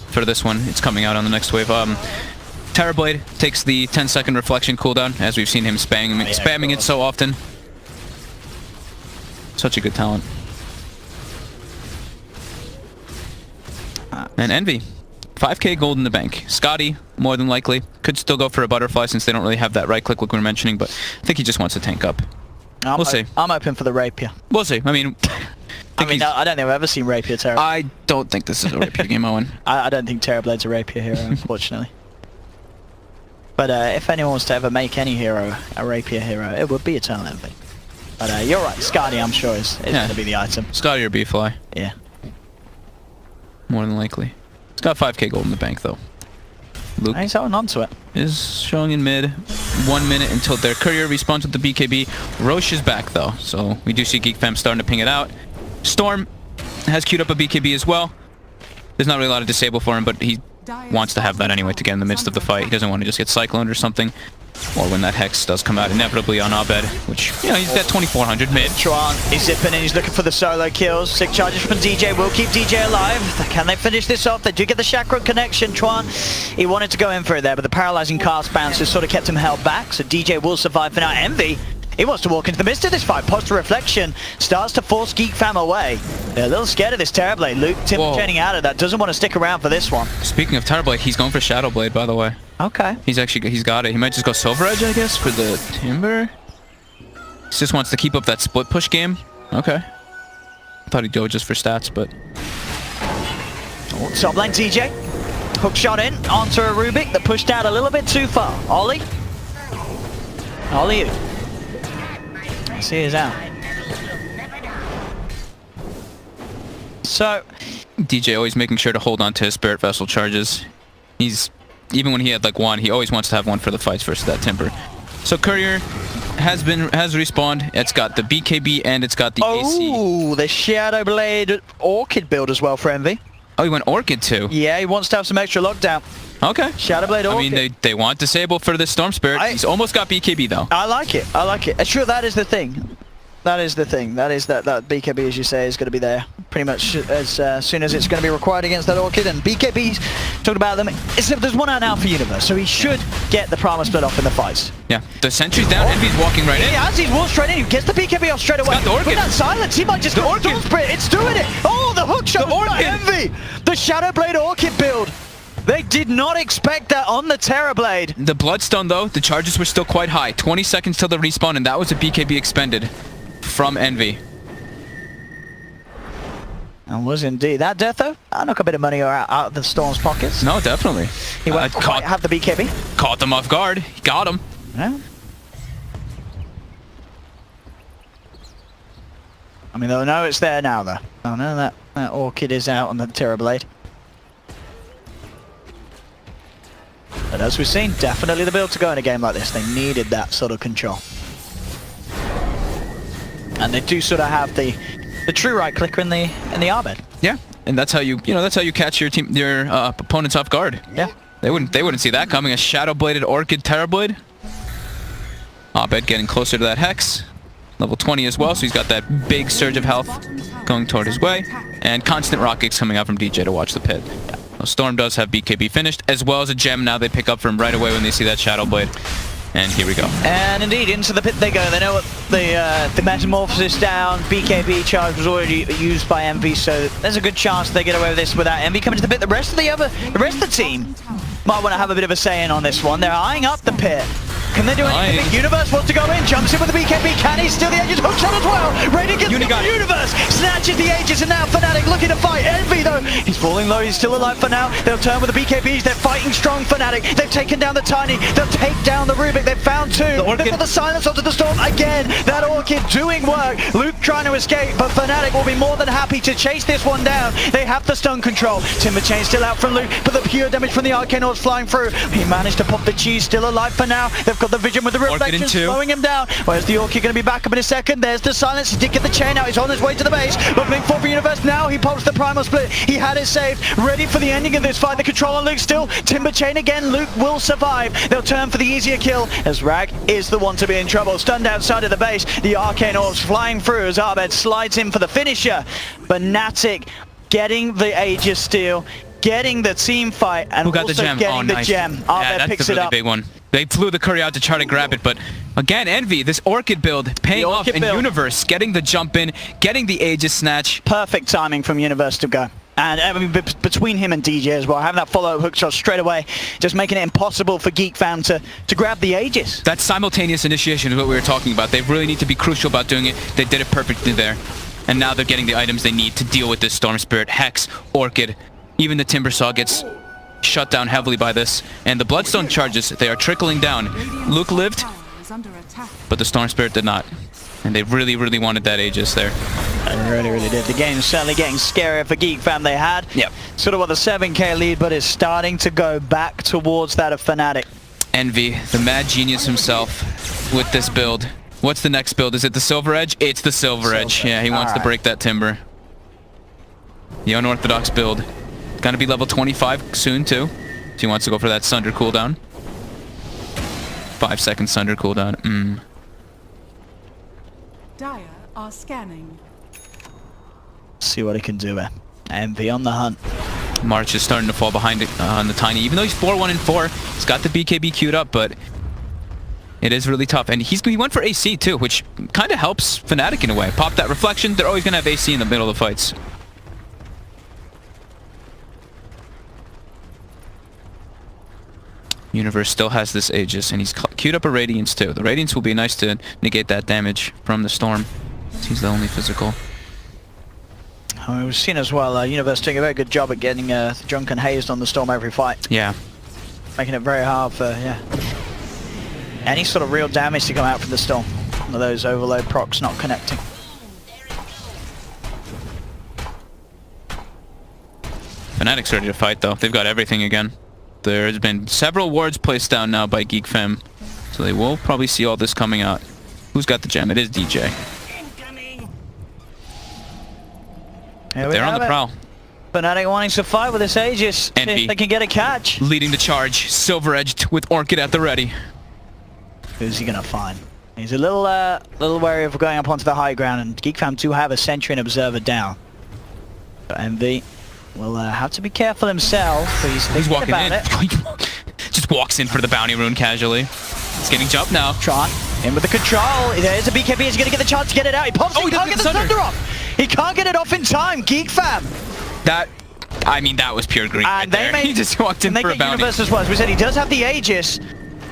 for this one. It's coming out on the next wave. Terrorblade takes the 10-second reflection cooldown, as we've seen him spamming it so often. Such a good talent. And Envy, 5k gold in the bank. Scotty, more than likely, could still go for a butterfly since they don't really have that right click like we were mentioning, but I think he just wants to tank up. We'll see. I'm open for the Rapier. We'll see. I mean, I don't think I've ever seen Rapier Terror. I don't think this is a Rapier game, Owen. I don't think Terrorblade's a Rapier hero, unfortunately. But if anyone was to ever make any hero a Rapier hero, it would be Eternal Envy. But you're right, Scotty, I'm sure, is going to be the item. Scotty or B-Fly. Yeah. More than likely. It's got 5k gold in the bank, though. Luke he's holding on to it. Is showing in mid. 1 minute until their courier respawns with the BKB. Roche is back, though, so we do see Geek Fam starting to ping it out. Storm has queued up a BKB as well. There's not really a lot of disable for him, but he wants to have that anyway to get in the midst of the fight. He doesn't want to just get cycloned or something. Or when that Hex does come out inevitably on Abed, which, you know, he's got 2400 mid. Chuan, he's zipping in, he's looking for the solo kills. 6 charges from DJ will keep DJ alive. Can they finish this off? They do get the chakra connection. Chuan, he wanted to go in for it there, but the paralyzing cast bounce has sort of kept him held back, so DJ will survive for now. Envy, he wants to walk into the midst of this fight. Posture reflection starts to force Geek Fam away. They're a little scared of this Terrorblade. Luke Timber chaining out of that, doesn't want to stick around for this one. Speaking of Terrorblade, he's going for Shadowblade, by the way. Okay. He's got it. He might just go Silver Edge, I guess, for the Timber. He just wants to keep up that split push game. Okay. I thought he'd go just for stats, but... Top lane DJ. Hook shot in onto a Rubik that pushed out a little bit too far. Ollie. Ollie. Let's see his out. So... DJ always making sure to hold on to his Spirit Vessel charges. Even when he had like one, he always wants to have one for the fights versus that Timber. So Courier has respawned. It's got the BKB and it's got the AC. Oh, the Shadowblade Orchid build as well for Envy. Oh, he went Orchid too. Yeah, he wants to have some extra lockdown. Okay. Shadowblade Orchid. I mean, they want Disable for the Storm Spirit. He's almost got BKB though. I like it. I like it. It's true, that is the thing. That is the thing. That is that BKB, as you say, is going to be there pretty much as soon as it's going to be required against that Orchid. And BKB's talking about them. There's one out now for Universe, so he should get the Primal Split off in the fights. Yeah, the sentry's down. Envy's walking right in. Yeah, as he's walked straight in, he gets the BKB off straight away. Got the Orchid. With that silence, he might just go Storm Spirit. It's doing it. Oh, the hook shot from Envy. The Shadowblade Orchid build. They did not expect that on the Terrorblade. The Bloodstone, though, the charges were still quite high. 20 seconds till the respawn, and that was a BKB expended from Envy. And was indeed. That death, though, I knock a bit of money out of the Storm's pockets. No, definitely. He went have the BKB. Caught them off guard. He got him. Yeah. I mean, they'll know it's there now, though. Oh, no, that Orchid is out on the Terrorblade. But as we've seen, definitely the build to go in a game like this. They needed that sort of control. And they do sort of have the true right clicker in the Arbed. Yeah, and that's how you catch your opponents off guard. Yeah, they wouldn't see that coming. A shadow bladed Orchid Terrorblade. Abed getting closer to that Hex, level 20 as well, so he's got that big surge of health going toward his way, and constant rockets coming out from DJ to watch the pit. Yeah. Well, Storm does have BKB finished, as well as a gem now they pick up from right away when they see that Shadow Blade. And here we go. And indeed, into the pit they go. They know what the Metamorphosis down. BKB charge was already used by Envy, so there's a good chance they get away with this without Envy coming to the pit. The rest of the team might want to have a bit of a say in on this one. They're eyeing up the pit. Can they do anything? I think Universe wants to go in, jumps in with the BKB. Can he steal the Aegis? Hook shot as well. Raiden gets the Universe, snatches the Aegis, and now Fnatic looking to fight. Envy though, he's falling low, he's still alive for now. They'll turn with the BKBs, they're fighting strong Fnatic. They've taken down the Tiny, they'll take down the Rubik. They've found two. They've got the silence onto the Storm again. That Orchid doing work. Luke trying to escape, but Fnatic will be more than happy to chase this one down. They have the stun control. Timber Chain still out from Luke, but the pure damage from the Arcane Orbs flying through. He managed to pop the cheese, still alive for now. They've got the vision with the reflection slowing him down. Where's the Orchid going to be back up in a second? There's the silence. He did get the chain out. He's on his way to the base. Opening for Universe now. He pops the primal split. He had it saved. Ready for the ending of this fight. The control on Luke still. Timber Chain again. Luke will survive. They'll turn for the easier kill as Rag is the one to be in trouble. Stunned outside of the base. The Arcane Orbs flying through as Abed slides in for the finisher. Fnatic getting the Aegis steal, getting the team fight, and who got also the gem? getting the gem. Yeah, that's picks a it really up. big one. They flew the curry out to try to grab it, but again, Envy, this Orchid build paying off in Universe, getting the jump in, getting the Aegis snatch. Perfect timing from Universe to go. And I mean, between him and DJ as well, having that follow-up hook shot straight away, just making it impossible for Geek fam to grab the Aegis. That simultaneous initiation is what we were talking about. They really need to be crucial about doing it. They did it perfectly there. And now they're getting the items they need to deal with this Storm Spirit, Hex, Orchid. Even the Timbersaw gets shut down heavily by this. And the Bloodstone charges, they are trickling down. Luke lived, but the Storm Spirit did not. And they really, really wanted that Aegis there. They really, really did. The game's certainly getting scarier for Geek fam. They had sort of what the 7k lead, but is starting to go back towards that of Fnatic. Envy, the mad genius himself with this build. What's the next build? Is it the Silver Edge? It's the Silver Edge. Yeah, he wants to break that timber. The unorthodox build. Gonna be level 25 soon too. So he wants to go for that Sunder cooldown. 5-second Sunder cooldown. Dire are scanning. See what he can do there. Envy on the hunt. March is starting to fall behind it, on the Tiny. Even though he's 4-1-4, he's got the BKB queued up, but it is really tough. And he went for AC too, which kind of helps Fnatic in a way. Pop that reflection, they're always going to have AC in the middle of the fights. Universe still has this Aegis, and he's queued up a Radiance too. The Radiance will be nice to negate that damage from the Storm. He's the only physical. We've seen as well, Universe doing a very good job at getting drunken hazed on the Storm every fight. Yeah. Making it very hard for, any sort of real damage to come out from the Storm. One of those overload procs not connecting. Fnatic's ready to fight though. They've got everything again. There's been several wards placed down now by Geek fam. So they will probably see all this coming out. Who's got the gem? It is DJ. They're on the prowl. Fnatic wanting to fight with this Aegis. Envy. If they can get a catch. Leading the charge. Silver Edged with Orchid at the ready. Who's he gonna find? He's a little wary of going up onto the high ground, and Geek fam do have a Sentry and Observer down. But Envy will have to be careful himself. He's walking in. Just walks in for the bounty rune casually. He's getting jumped now. Tron in with the control. There's a BKB. He's gonna get the chance to get it out. He pops. He can't get the Thunder off. He can't get it off in time. Geek fam. That was pure green right there. He just walked in for a bounty. Universe as well. As we said, he does have the Aegis.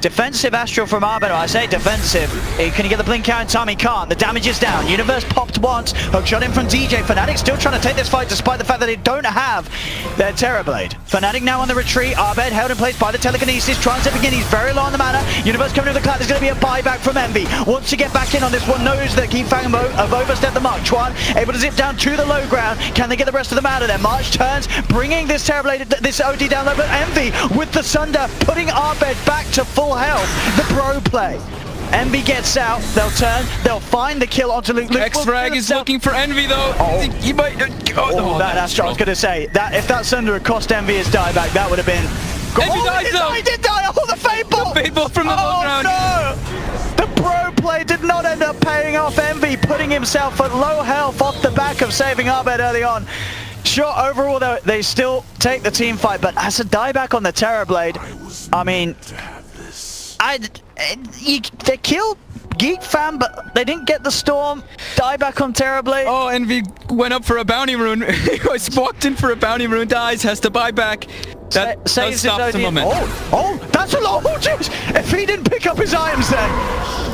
Defensive Astral from Arbiter. I say defensive. Can he get the blink out in time? He can't. The damage is down. Universe popped once. Hook shot in from DJ. Fnatic still trying to take this fight despite the fact that they don't have their Terrorblade. Fnatic now on the retreat. Arbed held in place by the telekinesis. Trying to begin. He's very low on the mana. Universe coming to the cloud. There's going to be a buyback from Envy. Wants to get back in on this one. Knows that Geek fam have overstepped the mark. Chuan able to zip down to the low ground. Can they get the rest of them out of there? March turns, bringing this Terrorblade, this OD down low. But Envy with the Sunder, putting Arbed back to full health. The pro play. Envy gets out. They'll turn. They'll find the kill onto Luke. X-Frag is looking for Envy though. He might. That's what I was going to say. That if that Sunder had cost Envy his dieback, that would have been. Envy dies though. He did die. Oh, the Fade Bolt. The Fade Bolt from the low ground. No! The pro play did not end up paying off. Envy putting himself at low health off the back of saving Arbed early on. Sure, overall though, they still take the team fight, but as a dieback on the Terrorblade, I mean, they killed Geek fam, but they didn't get the Storm. Dieback on Terrorblade. Oh, Envy went up for a bounty rune. He walked in for a bounty rune, dies, has to buy back. That stops the moment. That's a lot. Oh, jeez. If he didn't pick up his items then.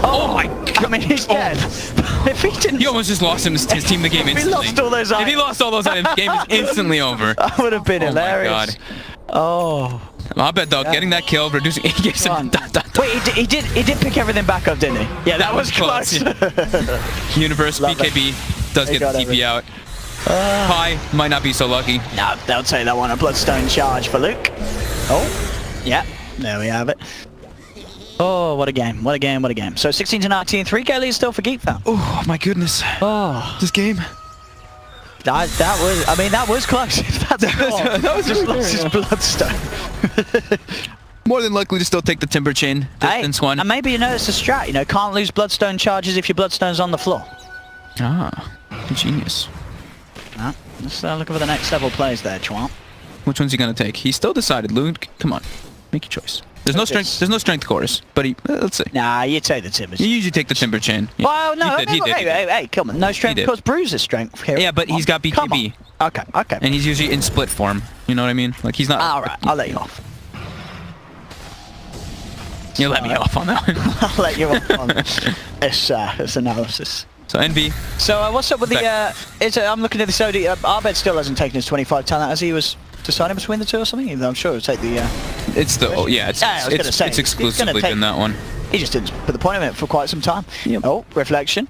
Oh my God. I mean, he's dead. If he didn't. He almost just lost his team the game instantly. If he lost all those items. If he lost all those items, the game is instantly over. That would have been hilarious. My God. Abed though, getting that kill, reducing. He gives him. Wait, he did pick everything back up, didn't he? Yeah, that was close. Universe BKB does get the TP out. Pi might not be so lucky. No, they'll take that one. A Bloodstone charge for Luke. Oh, yeah, there we have it. Oh, what a game! What a game! What a game! So 16 to 19, 3K lead still for Geek fam. Oh my goodness. Oh, This game. that was. I mean, that was close. That was just lost his Bloodstone. More than likely to still take the Timber Chain distance one. And maybe you know it's a strat. You know, can't lose Bloodstone charges if your Bloodstone's on the floor. Ah, genius. Let's look for the next level plays there, Chwamp. Which one's he gonna take? He still decided. Luke, come on, make your choice. There's no strength. There's no strength cores, but he. Let's see. Nah, you take the Timbers. You usually take the Timber Chain. Yeah. Well, no, he did. Hey, come on. No strength because Bruiser's strength here. Yeah, but he's got BKB. Okay. And he's usually in split form. You know what I mean? Like he's not. All right, I'll let you off. You let me off on that one. I'll let you off on this analysis. So Envy. So what's up with the? I'm looking at the OD. Arbed still hasn't taken his 25 talent as he was deciding between the two or something. Even though I'm sure it'll take the. It's the. Oh yeah. It's exclusively been that one. He just didn't put the point of it for quite some time. Yep. Oh, reflection.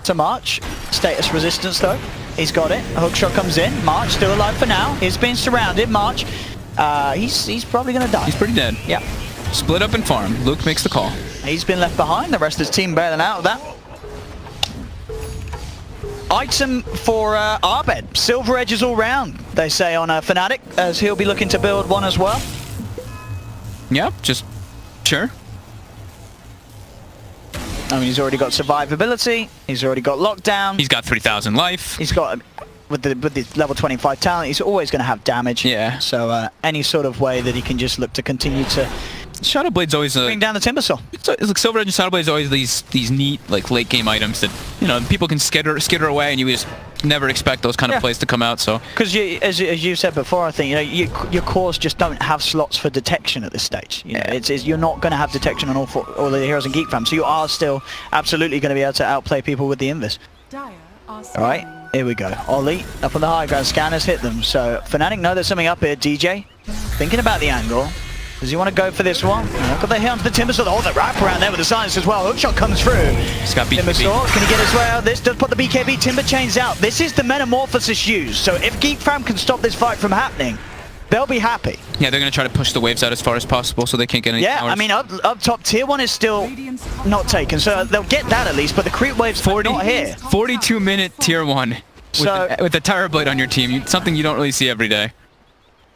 To March. Status resistance though. He's got it. A hook shot comes in. March still alive for now. He's being surrounded. March. He's probably gonna die. He's pretty dead. Yeah. Split up and farm. Luke makes the call. He's been left behind. The rest of his team bailing out of that. Item for Arbed. Silver edges all round, they say on Fnatic, as he'll be looking to build one as well. Yeah, just sure. I mean, he's already got survivability. He's already got lockdown. He's got 3,000 life. He's got with the level 25 talent. He's always going to have damage. Yeah. So any sort of way that he can just look to continue to Shadow Blade's always bring down the Timbersaw. It's like Silver Edge and Shadow Blade's always these neat like late game items that people can skitter away, and you just never expect those kind of plays to come out. So because as you said before, I think your cores just don't have slots for detection at this stage. You know, you're not going to have detection on all the heroes in Geek fam, so you are still absolutely going to be able to outplay people with the Invis. All right, here we go. Ollie up on the high ground. Scanners hit them. So Fnatic know there's something up here. DJ thinking about the angle. Does he want to go for this one? Got the hit onto the Timbersaw. Oh, the wrap around there with the silence as well. Hookshot comes through. He's got BKB. Timbersaw, can he get his way out? This does put the BKB. Timber chains out. This is the Metamorphosis used. So if Geek fam can stop this fight from happening, they'll be happy. Yeah, they're going to try to push the waves out as far as possible so they can't get any towers. I mean, up top, tier 1 is still not taken. So they'll get that at least, but the creep waves are not here. 42-minute tier 1 with a Tower Blade on your team. Something you don't really see every day.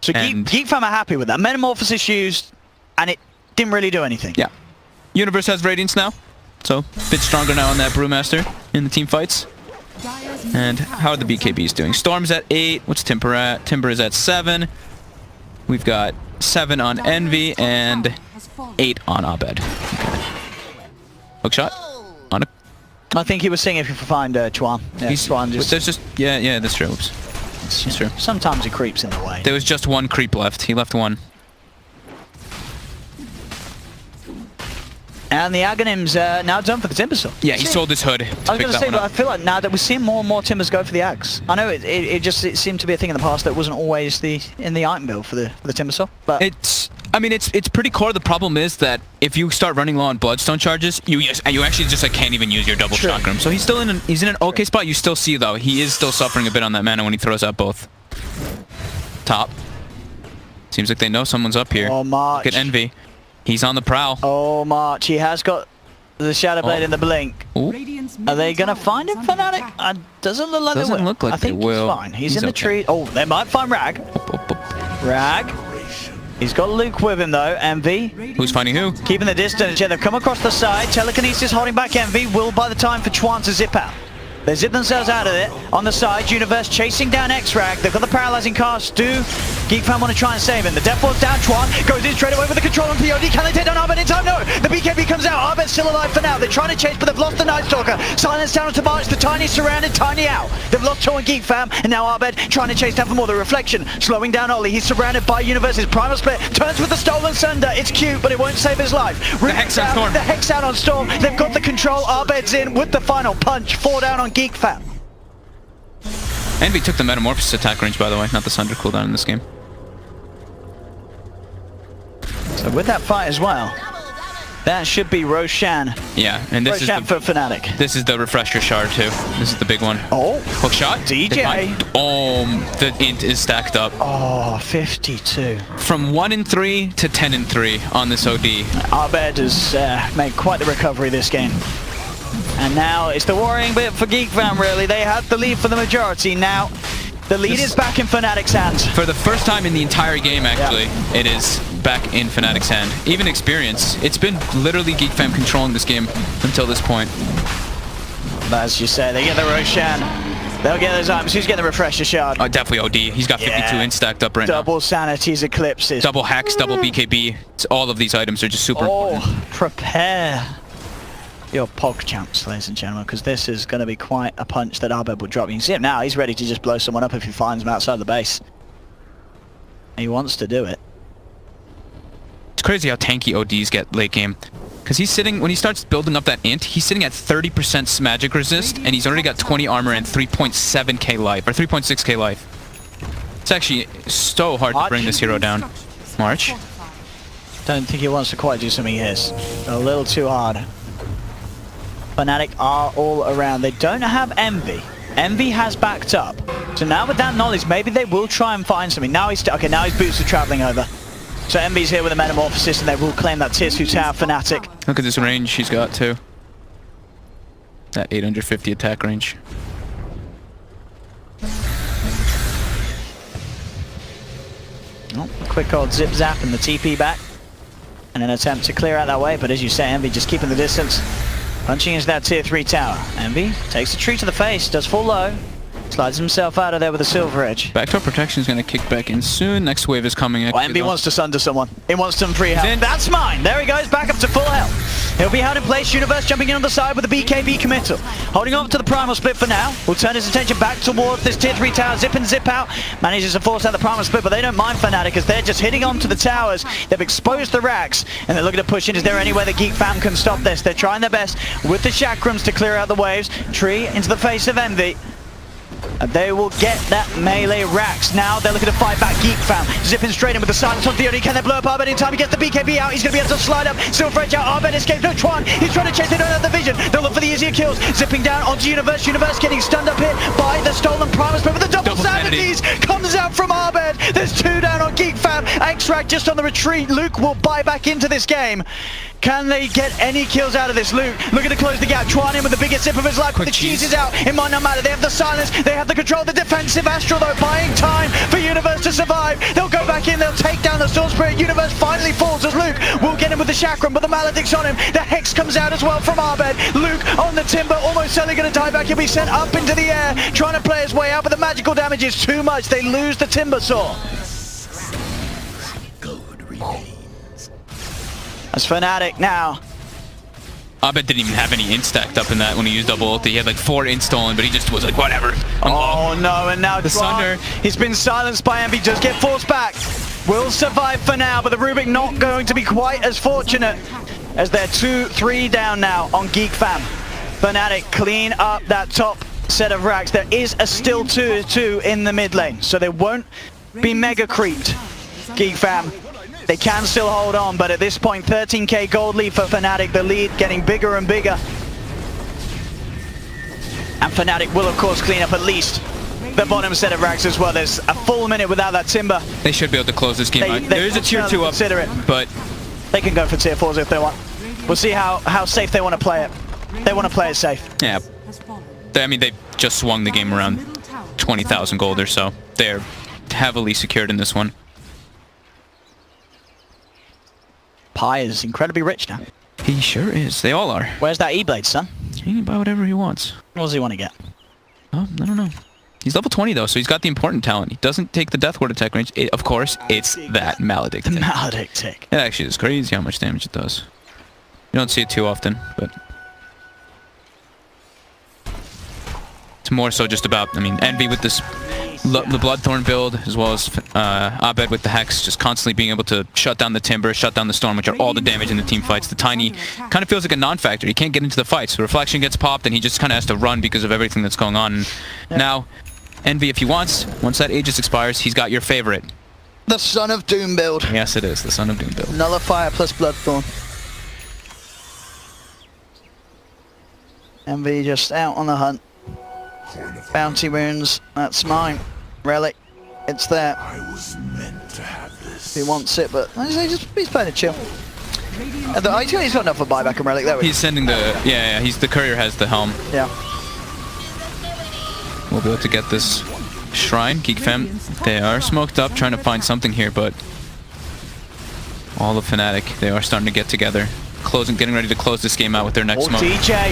So Geek fam are happy with that. Metamorphosis used, and it didn't really do anything. Yeah. Universe has Radiance now, so a bit stronger now on that Brewmaster in the team fights. And how are the BKBs doing? Storm's at 8. What's Timber at? Timber is at 7. We've got 7 on Envy and 8 on Abed. Okay. Hookshot on a... I think he was seeing if you could find Chuan. Yeah, Chuan just... There's just... Yeah, that's true. Oops. That's true. Sometimes he creeps in the way. There was just one creep left. He left one. And the Aghanim's now done for the Timbersaw. Yeah, he sold his hood. I was going to say, but I feel like now that we're seeing more and more Timbers go for the Ags. I know it seemed to be a thing in the past that wasn't always in the item build for the Timbersaw. But it's pretty core. The problem is that if you start running low on Bloodstone charges, you actually just can't even use your double chakram. So he's still in an okay spot. You still see though he is still suffering a bit on that mana when he throws out both. Top. Seems like they know someone's up here. Oh, March. Look at Envy. He's on the prowl. Oh, March. He has got the Shadow Blade in the blink. Ooh. Are they going to find him, Fnatic? Doesn't look like they will. Doesn't look like I think they will. He's fine. He's in the tree. Oh, they might find Rag. Rag. He's got Luke with him, though. Envy. Who's finding who? Keeping the distance. Yeah, they've come across the side. Telekinesis holding back Envy. Will buy the time for Chuan to zip out. They zip themselves out of it. On the side, Universe chasing down X-Rag. They've got the paralyzing cast. Geek fam want to try and save him. The Death Ward's down. Chuan goes in straight away with the control on POD. Can they take down Arbed in time? No. The BKB comes out. Arbed's still alive for now. They're trying to chase, but they've lost the Night Stalker. Silence down to March. The Tiny surrounded. Tiny out. They've lost 2 on Geek fam, and now Arbed trying to chase down for more. The reflection slowing down Ollie. He's surrounded by Universe's primal split. Turns with the stolen Sunder. It's cute, but it won't save his life. The Hex on Storm. The Hex out on Storm. They've got the control. Arbed's in with the final punch. 4 down on Geek fam. Envy took the Metamorphosis attack range, by the way, not the Sunder cooldown in this game. But with that fight as well, that should be Roshan. Yeah, and this Roshan is for Fnatic. This is the refresher shard too. This is the big one. Oh, hook shot. DJ. Oh, the int is stacked up. Oh, 52. From 1-3 to 10-3 on this OD. Abed has made quite the recovery this game. And now it's the worrying bit for Geek Fam, really. They had the lead for the majority. Now the lead is back in Fnatic's hands. For the first time in the entire game, actually, it is back in Fnatic's hand. Even experience. It's been literally Geek Fam controlling this game until this point. But as you say, they get the Roshan. They'll get those items. Who's getting the refresher shard? Oh, definitely OD. He's got 52 int stacked up right now. Double sanities, eclipses. Double hacks, double BKB. All of these items are just super important. Prepare your POG champs, ladies and gentlemen, because this is going to be quite a punch that Abed will drop. You can see him now. He's ready to just blow someone up if he finds them outside the base. He wants to do it. It's crazy how tanky ODs get late game. Because he's sitting, when he starts building up that int, he's sitting at 30% magic resist, and he's already got 20 armor and 3.7k life, or 3.6k life. It's actually so hard to bring this hero down. March? Don't think he wants to quite do something here. A little too hard. Fnatic are all around. They don't have Envy. Envy has backed up. So now with that knowledge, maybe they will try and find something. Now he's okay. Now his boots are traveling over. So Envy's here with a Metamorphosis, and they will claim that tier 2 tower. Fnatic. Look at this range he's got too. That 850 attack range. Oh, a quick old zip zap and the TP back. And an attempt to clear out that way, but as you say, Envy just keeping the distance. Punching into that tier 3 tower. Envy takes a tree to the face, does fall low. Slides himself out of there with a silver edge. Backdoor protection is going to kick back in soon. Next wave is coming. Oh, Envy wants to sunder someone. He wants some free health. That's mine. There he goes, back up to full health. He'll be held in place. Universe jumping in on the side with a BKB committal. Holding on to the primal split for now. Will turn his attention back towards this tier 3 tower. Zip and zip out. Manages to force out the primal split, but they don't mind Fnatic as they're just hitting onto the towers. They've exposed the racks, and they're looking to push in. Is there any way that Geek Fam can stop this? They're trying their best with the chakrams to clear out the waves. Tree into the face of Envy. And they will get that melee racks. Now they're looking to fight back Geek Fam. Zipping straight in with the silence on Theory. Can they blow up Abed in time? He gets the BKB out. He's going to be able to slide up. Silver edge out. Abed escapes. No Chuan. He's trying to chase. They don't have the vision. They'll look for the easier kills. Zipping down onto Universe. Universe getting stunned up here by the stolen Primus. But with the double sanities comes out from Abed. There's 2 down on Geek Fam. Extract just on the retreat. Luke will buy back into this game. Can they get any kills out of this? Luke looking to close the gap. Chuan in with the biggest sip of his life. The cheese is out. It might not matter. They have the silence. They have the control. The defensive Astral though, buying time for Universe to survive. They'll go back in. They'll take down the Storm Spirit. Universe finally falls as Luke will get him with the Chakram, but the Maledict's on him. The Hex comes out as well from Abed. Luke on the Timber, almost certainly going to die back. He'll be sent up into the air, trying to play his way out, but the magical damage is too much. They lose the Timber Saw. As Fnatic now. Abed didn't even have any int stacked up in that when he used double ulti. He had like 4 int stolen, but he just was like, whatever. Oh no, and now the Sunder. He's been silenced by Envy, just get forced back. Will survive for now, but the Rubik not going to be quite as fortunate as they're 2-3 down now on Geek Fam. Fnatic clean up that top set of racks. There is a still 2-2 in the mid lane, so they won't be mega creeped. Geek Fam. They can still hold on, but at this point, 13k gold lead for Fnatic. The lead getting bigger and bigger. And Fnatic will, of course, clean up at least the bottom set of racks as well. There's a full minute without that Timber. They should be able to close this game out. There is a tier 2 up, but they can go for tier 4s if they want. We'll see how safe they want to play it. They want to play it safe. Yeah. I mean, they just swung the game around 20,000 gold or so. They're heavily secured in this one. Pi is incredibly rich now. He sure is. They all are. Where's that E-Blade, son? He can buy whatever he wants. What does he want to get? Oh, I don't know. He's level 20 though, so he's got the important talent. He doesn't take the Death Ward attack range. Of course, it's that Maledict. The Maledict tick. It actually is crazy how much damage it does. You don't see it too often, but it's more so just about, I mean, Envy with this the Bloodthorn build, as well as Abed with the Hex, just constantly being able to shut down the Timber, shut down the Storm, which are all the damage in the team fights. The Tiny kind of feels like a non-factor. He can't get into the fights. The Reflection gets popped, and he just kind of has to run because of everything that's going on. And now, Envy, if he wants, once that Aegis expires, he's got your favorite. The Son of Doom build. Yes, it is the Son of Doom build. Nullifier plus Bloodthorn. MV just out on the hunt. Bounty wounds, that's mine. Relic, it's there. I was meant to have this. He wants it, but he's playing it chill. He's got enough for buyback and relic there. He's sending the the courier has the helm. Yeah. We'll be able to get this shrine. Geek Fam, they are smoked up, trying to find something here, but all the Fnatic, they are starting to get together. Getting ready to close this game out with their next smoke. DJ.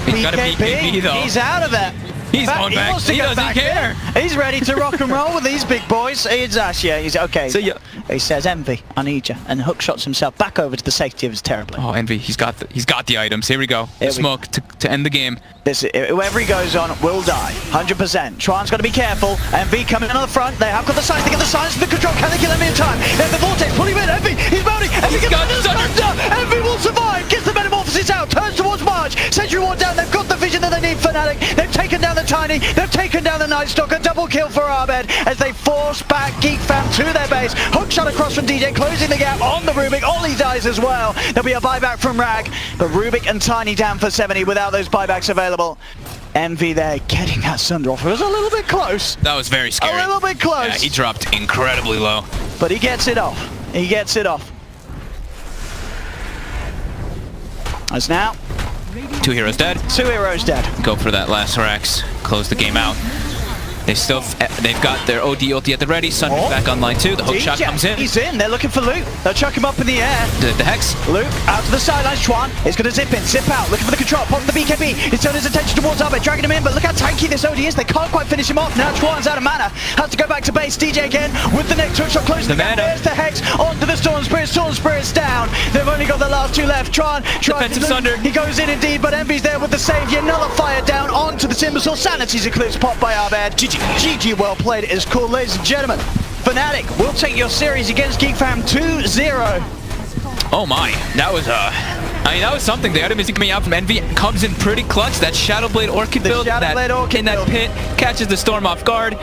He's got a BKB though. He's out of it. He's going back. He doesn't care. He's ready to rock and roll with these big boys. He's okay. So yeah. He says, "Envy, I need you," and hookshots himself back over to the safety of his terribly. Oh, Envy, he's got the items. Here we go. Smoke to end the game. Whoever he goes on will die. 100%. Tron's got to be careful. Envy coming in on the front. They have got the signs. They get the signs for the control. Can they kill Envy in time? They have the vortex. Pull him in. Envy. He's mounting. Envy gets the thunder. Envy will survive. Gets the metamorphosis out. Turns towards March. Sentry ward down. They've got the vision that they need. Fnatic. They've taken down the Tiny. They've taken down the Night Stalker. Double kill for Abed as they force back Geek Fam to their base. Hookshot across from DJ, closing the gap on the Rubik. Ollie dies as well. There'll be a buyback from Rag, but Rubik and Tiny down for 70 without those buybacks available. Envy there getting that Sunder off. It was a little bit close. That was very scary. A little bit close. Yeah, he dropped incredibly low. But he gets it off. He gets it off. As now, 2 heroes dead. 2 heroes dead. Go for that last Rex. Close the game out. They've got their OD ulti at the ready. Sunder's back online too. The hook shot comes in. He's in. They're looking for Luke. They'll chuck him up in the air. The Hex. Luke out to the sidelines. Chuan is going to zip in, zip out, looking for the control. Pops the BKB. He's turned his attention towards Abed, dragging him in. But look how tanky this OD is. They can't quite finish him off. Now Chuan's out of mana. Has to go back to base. DJ again with the next hook shot. Close the mana. There's the Hex onto the Storm Spirit. Storm Spirit's down. They've only got the last 2 left. Chuan tries defensive Sunder. He goes in indeed, but Envy's there with the savior. Nullifier down onto the Timbersaw. Sanity's eclipse popped by Abed. GG well played. It is cool, ladies and gentlemen. Fnatic will take your series against Geek Fam 2-0. Oh my, that was something. The item is coming out from Envy, comes in pretty clutch. That Shadowblade Orchid build, in that pit, catches the Storm off guard.